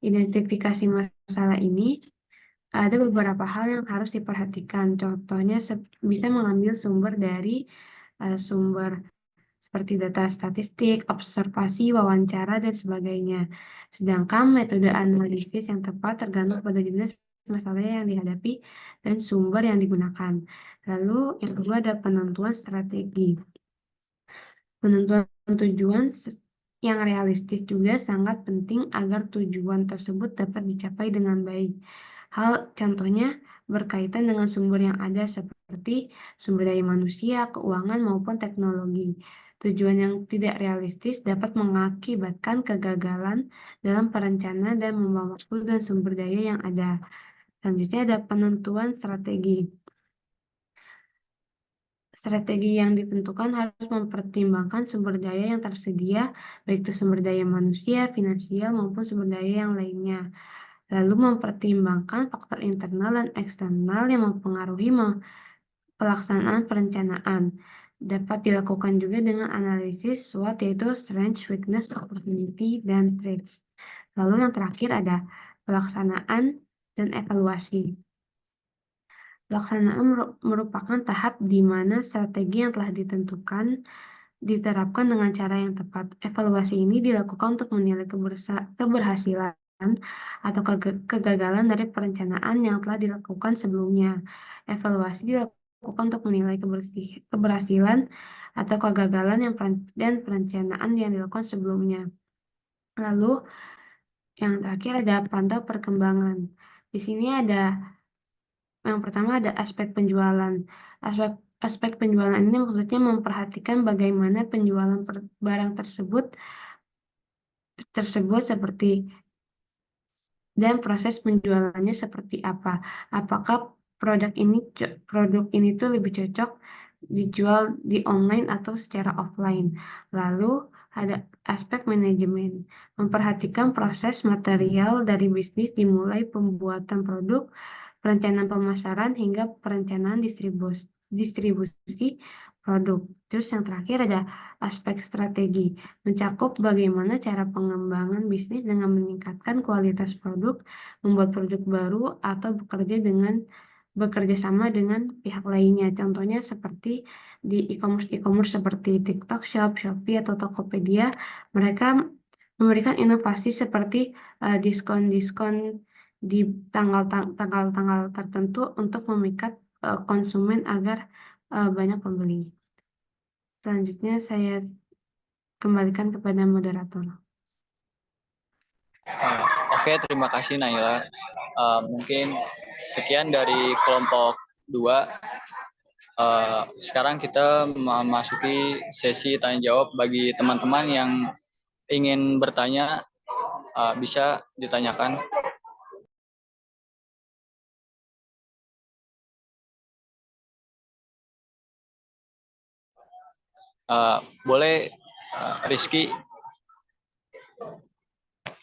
Identifikasi masalah ini ada beberapa hal yang harus diperhatikan. Contohnya bisa mengambil sumber dari sumber seperti data statistik, observasi, wawancara, dan sebagainya. Sedangkan metode analisis yang tepat tergantung pada jenis masalah yang dihadapi dan sumber yang digunakan. Lalu yang kedua ada penentuan strategi. Penentuan tujuan yang realistis juga sangat penting agar tujuan tersebut dapat dicapai dengan baik. Hal contohnya berkaitan dengan sumber yang ada seperti sumber daya manusia, keuangan, maupun teknologi. Tujuan yang tidak realistis dapat mengakibatkan kegagalan dalam perencanaan dan membawa waktu dan sumber daya yang ada. Selanjutnya ada penentuan strategi. Strategi yang ditentukan harus mempertimbangkan sumber daya yang tersedia, baik itu sumber daya manusia, finansial, maupun sumber daya yang lainnya. Lalu mempertimbangkan faktor internal dan eksternal yang mempengaruhi pelaksanaan perencanaan. Dapat dilakukan juga dengan analisis SWOT, yaitu Strength, Weakness, Opportunity, dan Threats. Lalu yang terakhir ada pelaksanaan dan evaluasi. Pelaksanaan merupakan tahap di mana strategi yang telah ditentukan diterapkan dengan cara yang tepat. Evaluasi ini dilakukan untuk menilai keberhasilan atau kegagalan dari perencanaan yang telah dilakukan sebelumnya. Evaluasi dilakukan untuk menilai keberhasilan atau kegagalan dan perencanaan yang dilakukan sebelumnya. Lalu yang terakhir ada pantau perkembangan. Di sini yang pertama ada aspek penjualan. Aspek penjualan ini maksudnya memperhatikan bagaimana penjualan barang tersebut seperti dan proses penjualannya seperti apa. Apakah produk ini tuh lebih cocok dijual di online atau secara offline. Lalu ada aspek manajemen, memperhatikan proses material dari bisnis dimulai pembuatan produk, perencanaan pemasaran hingga perencanaan distribusi produk. Terus yang terakhir ada aspek strategi, mencakup bagaimana cara pengembangan bisnis dengan meningkatkan kualitas produk, membuat produk baru, atau bekerja sama dengan pihak lainnya. Contohnya seperti di e-commerce seperti TikTok Shop, Shopee, atau Tokopedia, mereka memberikan inovasi seperti diskon-diskon di tanggal-tanggal tertentu untuk memikat konsumen agar banyak pembeli. Selanjutnya saya kembalikan kepada moderator. Oke, terima kasih Naila. Mungkin sekian dari kelompok 2. Sekarang kita memasuki sesi tanya jawab bagi teman-teman yang ingin bertanya, bisa ditanyakan. Boleh Rizky.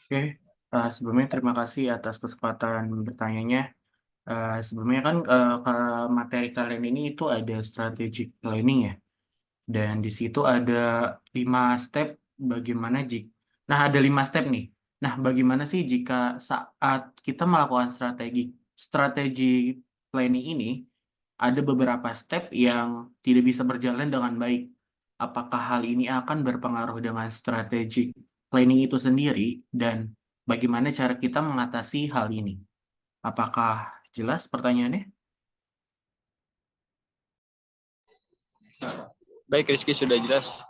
Oke, sebelumnya terima kasih atas kesempatan bertanyanya. Sebelumnya kan materi kalian ini itu ada strategic planning ya, dan di situ ada 5 step bagaimana Nah, ada 5 step nih. Nah, bagaimana sih jika saat kita melakukan strategi planning ini, ada beberapa step yang tidak bisa berjalan dengan baik. Apakah hal ini akan berpengaruh dengan strategic planning itu sendiri, dan bagaimana cara kita mengatasi hal ini? Apakah jelas pertanyaannya? Baik, Rizky, sudah jelas.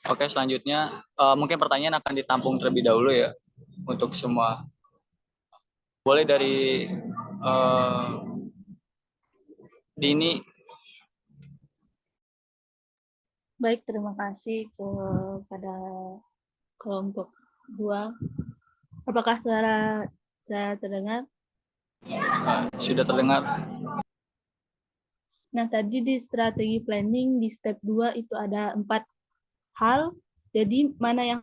Oke, selanjutnya mungkin pertanyaan akan ditampung terlebih dahulu ya untuk semua. Boleh dari Dini. Baik, terima kasih kepada kelompok 2. Apakah suara saya terdengar? Sudah terdengar. Nah, tadi di strategi planning di step 2 itu ada 4 hal. Jadi mana yang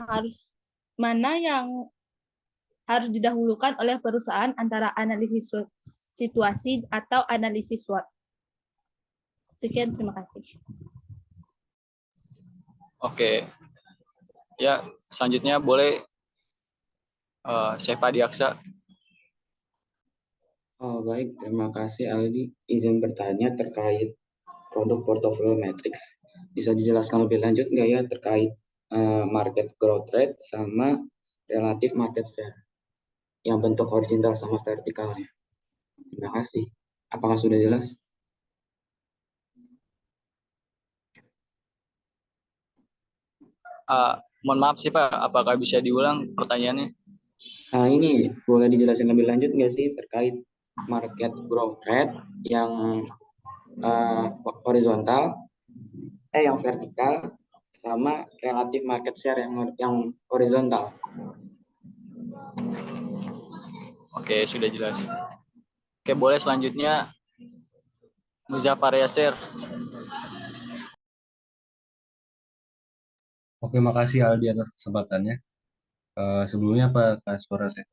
harus didahulukan oleh perusahaan antara analisis situasi atau analisis SWOT. Sekian, terima kasih. Oke. Ya, selanjutnya boleh Seva Diaksa. Baik, terima kasih Aldi. Izin bertanya terkait produk portfolio matrix. Bisa dijelaskan lebih lanjut nggak ya terkait market growth rate sama relatif market share yang bentuk horizontal sama vertikalnya? Terima kasih. Apakah sudah jelas? Mohon maaf sih Pak, apakah bisa diulang pertanyaannya? Ini boleh dijelaskan lebih lanjut nggak sih terkait market growth rate yang horizontal, yang vertikal, sama relatif market share yang horizontal. Oke, sudah jelas. Oke, boleh selanjutnya Muzaffar Yasir. Oke, makasih Aldi atas kesempatannya. Sebelumnya apakah suara saya?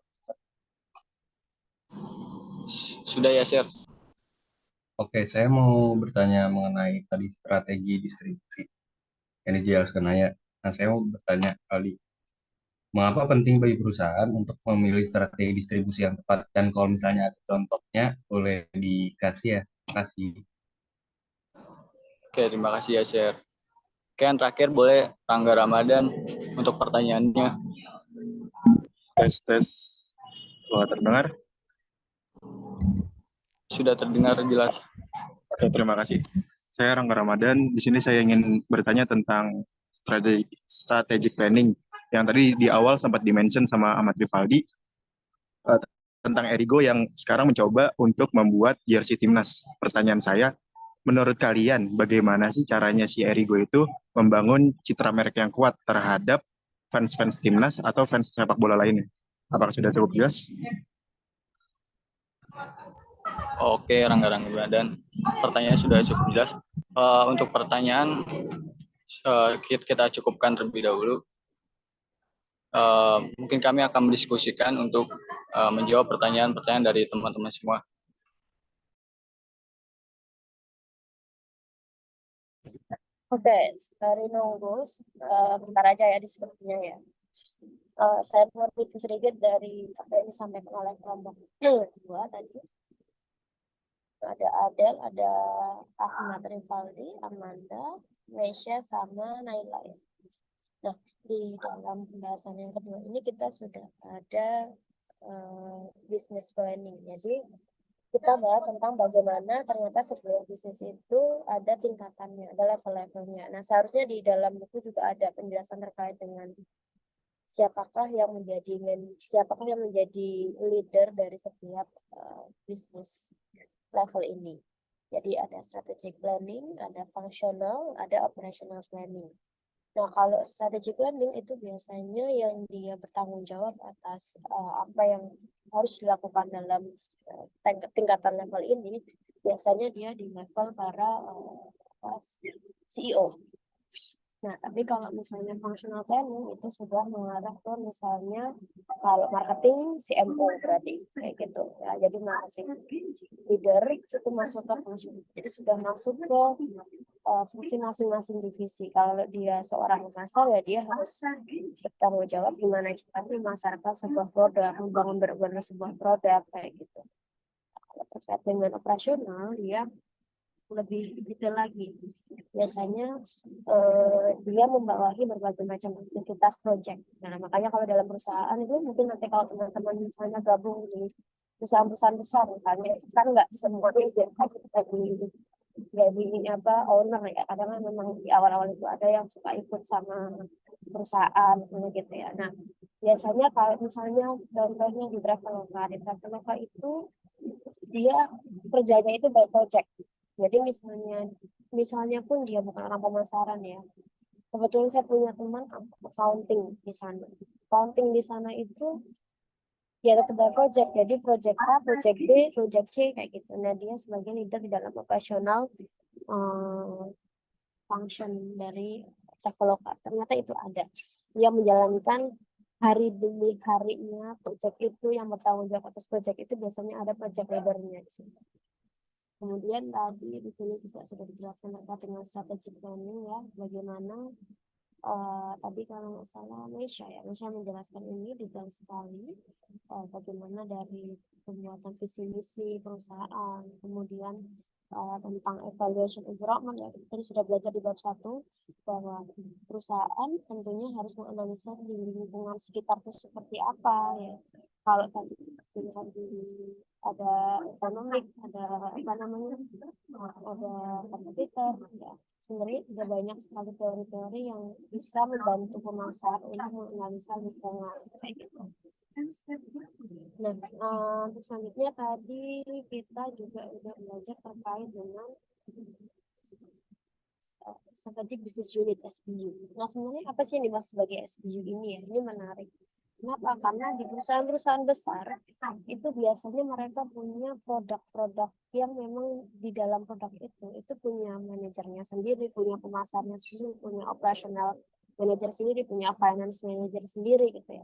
Sudah Yasir. Oke, saya mau bertanya mengenai tadi strategi distribusi yang dijelaskan Naya. Nah, saya mau bertanya Aldi, mengapa penting bagi perusahaan untuk memilih strategi distribusi yang tepat? Dan kalau misalnya ada contohnya, boleh dikasih ya. Terima kasih. Oke, terima kasih Yasir. Oke, yang terakhir boleh Rangga Ramadan untuk pertanyaannya. Tes. Terdengar? Sudah terdengar jelas. Oke, terima kasih. Saya Rangga Ramadan. Di sini saya ingin bertanya tentang strategic planning. yang tadi di awal sempat dimention sama Ahmad Rivaldi tentang Erigo yang sekarang mencoba untuk membuat jersey timnas. Pertanyaan saya, menurut kalian bagaimana sih caranya si Erigo itu membangun citra merek yang kuat terhadap fans-fans timnas atau fans sepak bola lainnya? Apakah sudah cukup jelas? Oke, Rangga dan pertanyaannya sudah cukup jelas. Untuk pertanyaan kita cukupkan terlebih dahulu. Mungkin kami akan mendiskusikan untuk menjawab pertanyaan-pertanyaan dari teman-teman semua. Oke, dari nunggu, bentar aja ya diskusinya ya. Saya mau review sedikit dari apa yang disampaikan oleh kelompok 2 tadi. Ada Adel, ada Ahmad Rivaldi, Amanda, Mesya, sama Naila ya. Nah, di dalam pembahasan yang kedua ini kita sudah ada business planning. Jadi kita bahas tentang bagaimana ternyata sebuah bisnis itu ada tingkatannya, ada level-levelnya. Nah, seharusnya di dalam buku juga ada penjelasan terkait dengan siapakah yang menjadi leader dari setiap bisnis level ini. Jadi ada strategic planning, ada functional, ada operational planning. Nah, kalau strategic planning itu biasanya yang dia bertanggung jawab atas apa yang harus dilakukan dalam tingkatan level ini, biasanya dia di level para CEO. Nah, tapi kalau misalnya functional planning itu sudah mengarah ke misalnya kalau marketing CMO berarti kayak gitu ya. Jadi marketing leader itu masuk ke fungsi, jadi sudah masuk ke fungsi masing-masing divisi. Kalau dia seorang pemasar ya dia harus bertanggung jawab gimana cara memasarkan sebuah produk, membangun benar-benar sebuah produk kayak gitu. Kalau terkait dengan operasional dia lebih detail lagi. Biasanya dia membawahi berbagai macam aktivitas proyek. Nah, makanya kalau dalam perusahaan itu mungkin nanti kalau teman-teman misalnya gabung di perusahaan-perusahaan besar kan nggak semuanya jadi owner ya. Kadang memang di awal-awal itu ada yang suka ikut sama perusahaan gitu ya. Nah, biasanya kalau misalnya contohnya di Traveloka itu dia kerjanya itu by project. Jadi misalnya pun dia bukan orang pemasaran ya. Kebetulan saya punya teman accounting di sana. Accounting di sana itu dia tetap by project. Jadi project A, project B, project C kayak gitu. Nah, dia sebagai leader di dalam operasional function dari Traveloka. Ternyata itu ada. Dia menjalankan hari demi harinya project itu, yang bertanggung jawab atas project itu biasanya ada project leader-nya di sini. Kemudian tadi di sini juga sudah dijelaskan terkait dengan strategic planning ya, bagaimana tadi kalau nggak salah Mesya menjelaskan ini detail sekali, bagaimana dari pembuatan visi misi perusahaan, kemudian tentang evaluation environment ya, tadi sudah belajar di bab 1 bahwa perusahaan tentunya harus menganalisa di lingkungan sekitar itu seperti apa ya. Kalau tadi ada ekonomi, ada ada kompetitor ya. Sebenarnya ada banyak sekali teori-teori yang bisa membantu pemasar untuk menganalisa lingkungan kayak gitu. Nah, untuk selanjutnya tadi kita juga udah belajar terkait dengan strategic business unit SBU. Nah, sebenarnya apa sih yang dimaksud sebagai SBU ini ya? Ini menarik. Kenapa? Karena di perusahaan-perusahaan besar itu biasanya mereka punya produk-produk yang memang di dalam produk itu punya manajernya sendiri, punya pemasarnya sendiri, punya operational manager sendiri, punya finance manager sendiri gitu ya.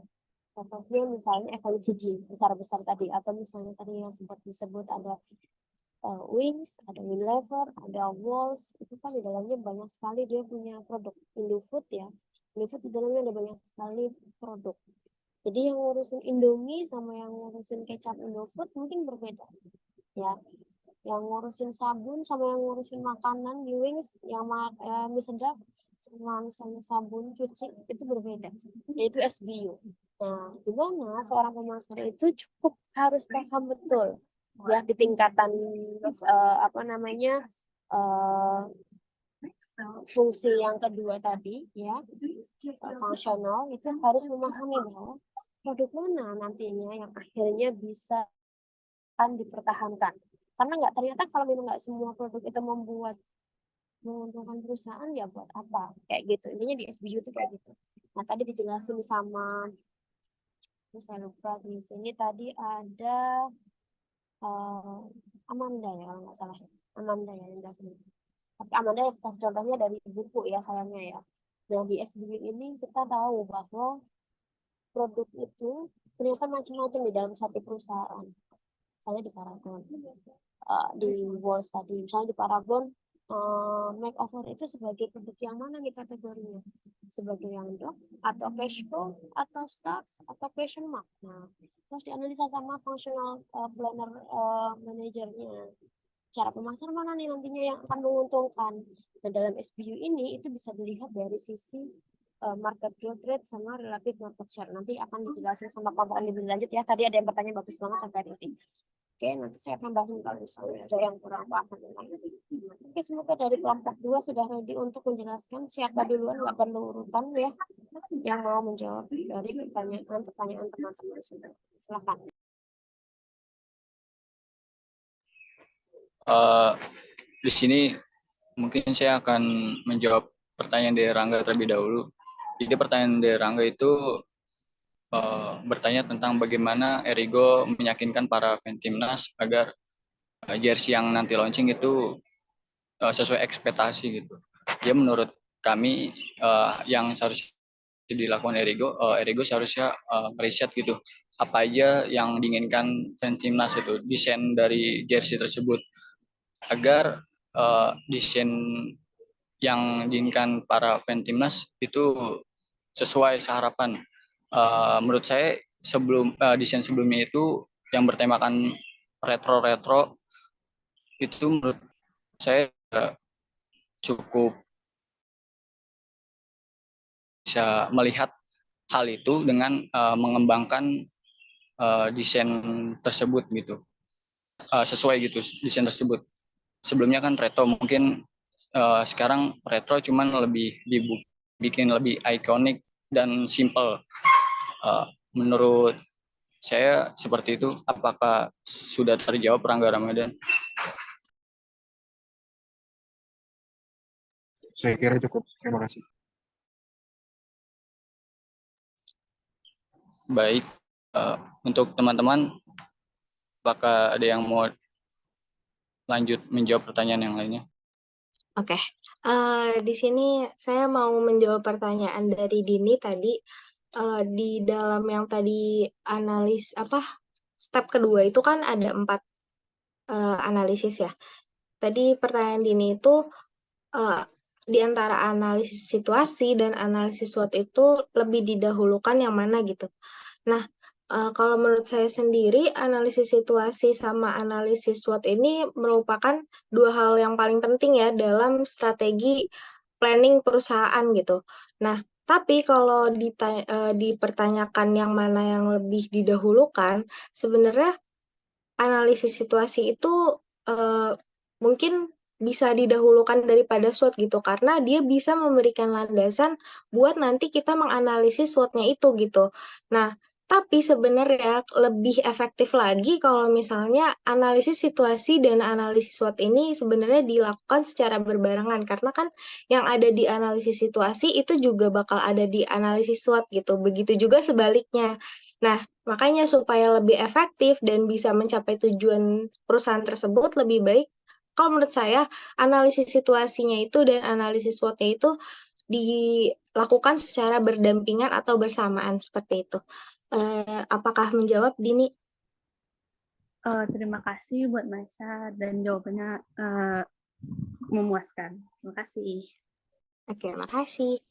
Contohnya misalnya FMCG besar-besar tadi, atau misalnya tadi yang sempat disebut ada Wings, ada Unilever, ada Walls, itu kan di dalamnya banyak sekali dia punya produk. Indofood ya, Indofood di dalamnya ada banyak sekali produk. Jadi yang ngurusin Indomie sama yang ngurusin kecap Indofood mungkin berbeda. Ya, yang ngurusin sabun sama yang ngurusin makanan di Wings, yang mie sedap sama misalnya sabun cuci itu berbeda. Yaitu SBU. Nah, di mana seorang pemasar itu cukup harus paham betul ya di tingkatan fungsi yang kedua tadi ya, fungsional, itu harus memahami bahwa produk mana nantinya yang akhirnya bisa dipertahankan. Karena ternyata kalau memang nggak semua produk itu menguntungkan perusahaan, ya buat apa? Kayak gitu. Intinya di SBU itu kayak gitu. Nah, tadi dijelasin sama, saya lupa di sini tadi ada Amanda ya kalau nggak salah. Amanda ya yang jelasin. Tapi Amanda kasih contohnya dari buku ya sayangnya ya. Nah, di SBU ini kita tahu bahwa produk itu ternyata macam-macam di dalam satu perusahaan. Misalnya di Paragon, di Walls tadi, misalnya di Paragon, makeover itu sebagai produk yang mana nih kategorinya? Sebagai yang dok, atau cashflow, atau stocks, atau question mark. Nah, terus dianalisa sama functional planner manajernya. Cara pemasar mana nih nantinya yang akan menguntungkan. Nah, dalam SBU ini itu bisa dilihat dari sisi market growth rate sama relative market share. Nanti akan dijelasin sama kelompok lebih lanjut ya. Tadi ada yang bertanya bagus banget terkait itu. Oke, nanti saya tambahin kalau misalnya ada yang kurang paham. Oke, semoga dari kelompok 2 sudah ready untuk menjelaskan. Siapa duluan, nggak perlu urutan ya, yang mau menjawab dari pertanyaan teman-teman. Silakan. Di sini mungkin saya akan menjawab pertanyaan dari Rangga terlebih dahulu. Jadi pertanyaan dari Rangga itu bertanya tentang bagaimana Erigo meyakinkan para fan timnas agar jersey yang nanti launching itu sesuai ekspektasi gitu. Dia menurut kami yang seharusnya dilakukan Erigo seharusnya riset gitu. Apa aja yang diinginkan fan timnas itu, desain dari jersey tersebut agar desain yang diinginkan para fan timnas itu sesuai harapan. Menurut saya desain sebelumnya itu yang bertemakan retro-retro itu menurut saya cukup bisa melihat hal itu dengan mengembangkan desain tersebut gitu, sesuai gitu desain tersebut. Sebelumnya kan retro, mungkin sekarang retro cuman lebih dibikin lebih ikonik dan simple. Menurut saya seperti itu. Apakah sudah terjawab, Rangga Ramadan? Saya kira cukup. Terima kasih. Baik, untuk teman-teman, apakah ada yang mau lanjut menjawab pertanyaan yang lainnya? Oke, di sini saya mau menjawab pertanyaan dari Dini tadi. Di dalam yang tadi step kedua itu kan ada 4 analisis ya. Tadi pertanyaan Dini itu di antara analisis situasi dan analisis SWOT itu lebih didahulukan yang mana gitu. Nah, kalau menurut saya sendiri, analisis situasi sama analisis SWOT ini merupakan 2 hal yang paling penting ya dalam strategi planning perusahaan gitu. Nah, tapi kalau dipertanyakan yang mana yang lebih didahulukan, sebenarnya analisis situasi itu mungkin bisa didahulukan daripada SWOT gitu, karena dia bisa memberikan landasan buat nanti kita menganalisis SWOT-nya itu gitu. Nah, tapi sebenarnya lebih efektif lagi kalau misalnya analisis situasi dan analisis SWOT ini sebenarnya dilakukan secara berbarengan, karena kan yang ada di analisis situasi itu juga bakal ada di analisis SWOT gitu. Begitu juga sebaliknya. Nah, makanya supaya lebih efektif dan bisa mencapai tujuan perusahaan tersebut lebih baik, kalau menurut saya analisis situasinya itu dan analisis SWOT-nya itu dilakukan secara berdampingan atau bersamaan seperti itu. Apakah menjawab, Dini? Terima kasih buat Maisa dan jawabannya memuaskan. Terima kasih. Oke, makasih.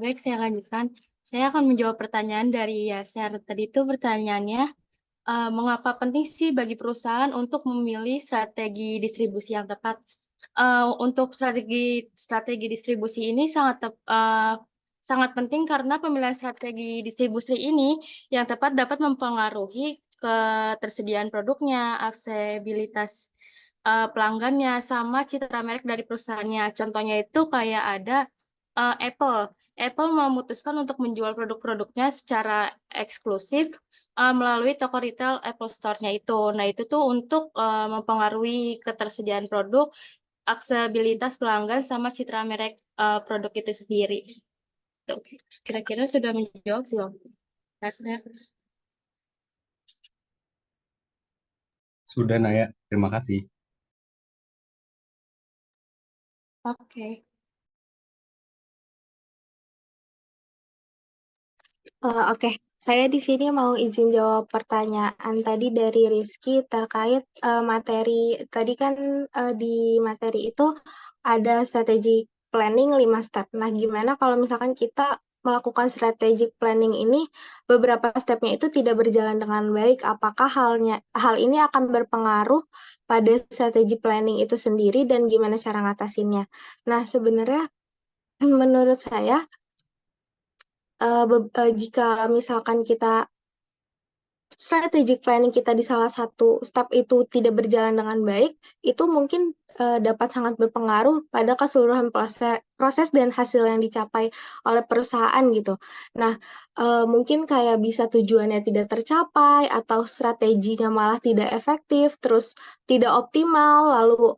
Baik, saya lanjutkan. Saya akan menjawab pertanyaan dari Yaser. Tadi itu pertanyaannya, mengapa penting sih bagi perusahaan untuk memilih strategi distribusi yang tepat? Untuk strategi distribusi ini sangat penting karena pemilihan strategi distribusi ini yang tepat dapat mempengaruhi ketersediaan produknya, aksesibilitas pelanggannya, sama citra merek dari perusahaannya. Contohnya itu kayak ada Apple. Apple memutuskan untuk menjual produk-produknya secara eksklusif melalui toko retail Apple Store-nya itu. Nah, itu tuh untuk mempengaruhi ketersediaan produk, aksesibilitas pelanggan, sama citra merek produk itu sendiri. Tuh, kira-kira sudah menjawab belum? Tasnya. Sudah, Naya. Terima kasih. Oke. Oke, saya di sini mau izin jawab pertanyaan tadi dari Rizky terkait materi. Tadi kan di materi itu ada strategic planning 5 step. Nah, gimana kalau misalkan kita melakukan strategic planning ini, beberapa stepnya itu tidak berjalan dengan baik? Apakah hal ini akan berpengaruh pada strategic planning itu sendiri dan gimana cara ngatasinnya? Nah, sebenarnya menurut saya, jika misalkan kita strategic planning kita di salah satu step itu tidak berjalan dengan baik, itu mungkin dapat sangat berpengaruh pada keseluruhan proses dan hasil yang dicapai oleh perusahaan gitu. Nah, mungkin kayak bisa tujuannya tidak tercapai atau strateginya malah tidak efektif, terus tidak optimal, lalu